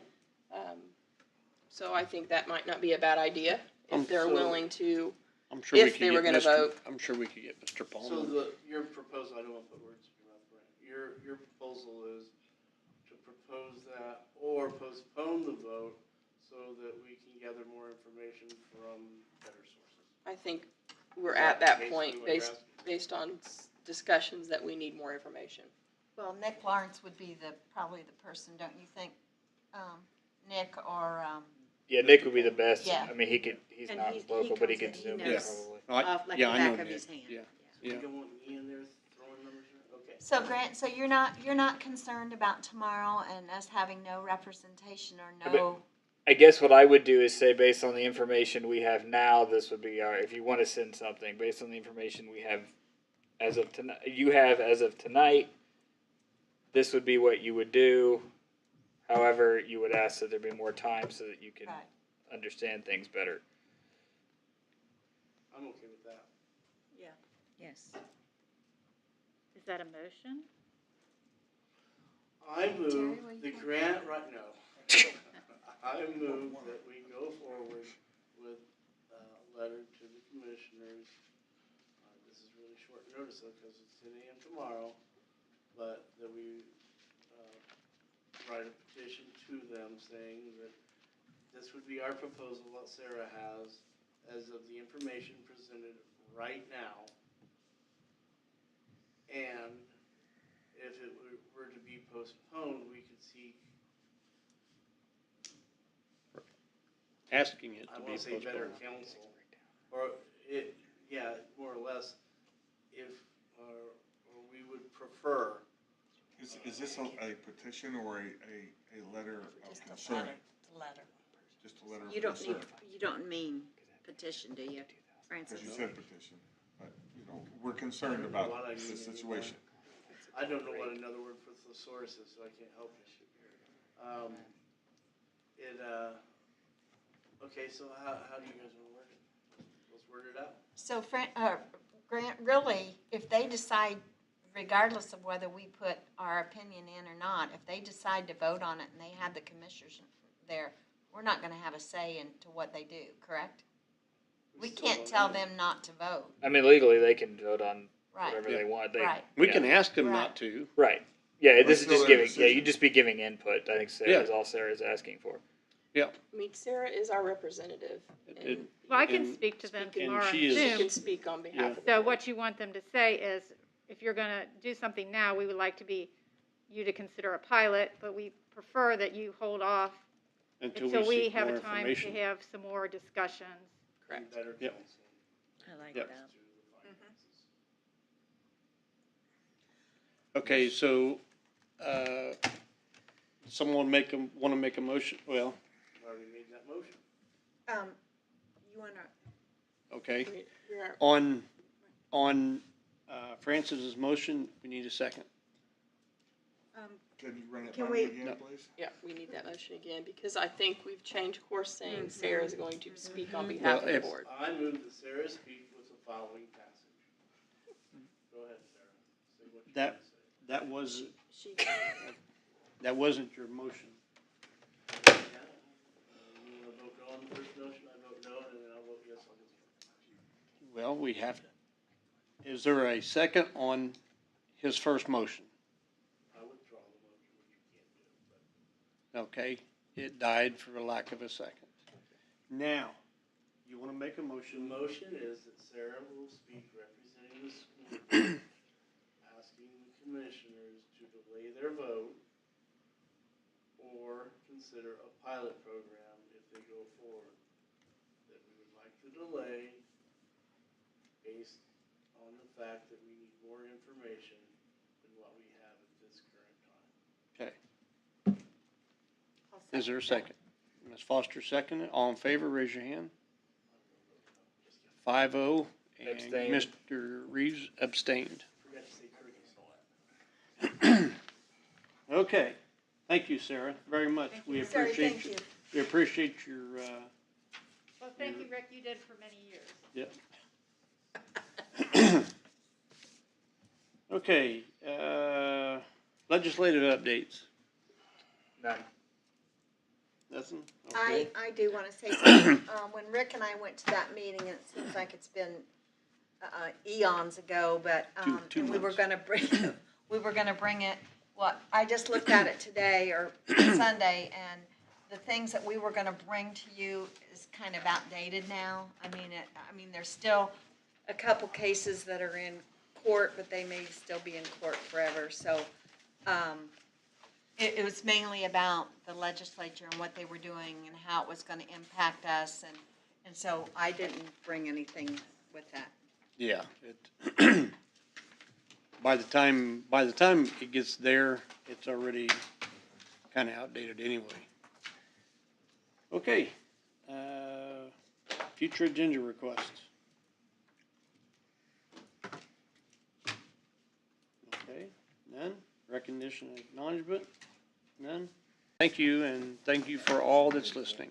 So I think that might not be a bad idea if they're willing to, I'm sure we if could they were get gonna Mr. vote. I'm sure we could get Mr. So Palmer. your proposal, I don't want to put words in your mouth, Brent. Your proposal is to propose that or postpone the vote so that we can gather more information from better sources. I think we're Is at that that point basically what you're based on discussions that we need more information. Well, Nick Lawrence would be probably the person, don't you think, Nick, or, Yeah, Nick would be the best. Yeah. I mean, he's And not he local, but he comes could in, zoom he in knows. probably. Off like Yeah, the I back know of his Nick. hand. Yeah. You Yeah. don't want me in there throwing numbers around? Okay. so Grant, so you're not concerned about tomorrow and us having no representation or no? I guess what I would do is say, based on the information we have now, this would be our, if you want to send something, based on the information we have as of tonight, this would be what you would do. However, you would ask that there be more time so that you can Right. understand things better. I'm okay with that. Yes. Is that a motion? I move Jerry, will you the come? grant, right, no. I move that we go forward with a letter to the commissioners. This is really short notice though, because it's 10 a.m. tomorrow, but that we write a petition to them saying that this would be our proposal, what Sarah has, as of the information presented right now. And if it were to be postponed, we could seek, Asking it I to be want to say better postponed. counsel. Or more or less, if, or we would prefer. Is this a petition or a letter of Just a concern? letter. Just a letter of You don't concern? you don't mean petition, do you, Francis? Because you said petition, but, we're concerned about the situation. I don't know what another word for thesaurus is, so I can't help you. Okay, so how do you guys want to word it? Let's word it out. So Grant, really, if they decide, regardless of whether we put our opinion in or not, if they decide to vote on it and they have the commissioners there, we're not gonna have a say into what they do, correct? We still can't don't tell know. them not to vote. I mean, legally, they can vote on Right. whatever they want. Right. We yeah. can ask them Right. not to. Right. Yeah, But this is still just their giving. Yeah, decision. you'd just be giving input. I think Sarah's all Sarah's asking for. Mm-hmm. I mean, Sarah is our representative, and Well, I can And- speak to them and tomorrow on she is- she Zoom. can speak on behalf of the So board. what you want them to say is, if you're gonna do something now, we would like you to consider a pilot, but we prefer that you hold off Until until we we seek have more a time to information. have some more discussions. And better Yep. counsel I like Yep. that. through the finances. Okay, so, someone wanna make a motion, well, I already made that motion. You wanna, okay. We are- On Francis's motion, we need a second. Can you run it Can by we- me again, No. please? Yeah, we need that motion again, because I think we've changed course saying Sarah is going to speak on behalf of Well, the if- board. I move that Sarah speak with the following passage. Go ahead, Sarah. Say what you That- want to say. That wasn't your motion. You wanna vote no on the first motion, I vote no, and then I'll vote yes on this one. Well, we have, is there a second on his first motion? I withdraw the motion, which you can't do, but. Okay, it died for lack of a second. Now, you wanna make a The motion? motion is that Sarah will speak representing the school board, asking the commissioners to delay their vote or consider a pilot program if they go forward. That we would like to delay based on the fact that we need more information than what we have at this current time. Okay, is there a second? Ms. Foster seconded, all in favor, raise your hand. 5-0, and Abstain. Mr. Reeves abstained. Forgot to say courteous. Okay, thank you, Sarah, very much. We Sarah, appreciate thank you. We appreciate your, Well, thank you, Rick, you did for many years. yep. Okay, legislative updates. None. Nothing? Okay. I do wanna say something. When Rick and I went to that meeting, and it seems like it's been eons ago, but, Two and we were months. gonna bring it, well, I just looked at it today, or Sunday, and the things that we were gonna bring to you is kind of outdated now. I mean, there's still a couple cases that are in court, but they may still be in court forever, so, it was mainly about the legislature and what they were doing and how it was gonna impact us, and so I didn't bring anything with that. Yeah, it, by the time it gets there, it's already kinda outdated anyway. Okay, future agenda requests. Okay, none, recognition and acknowledgement, none. Thank you, and thank you for all that's listening.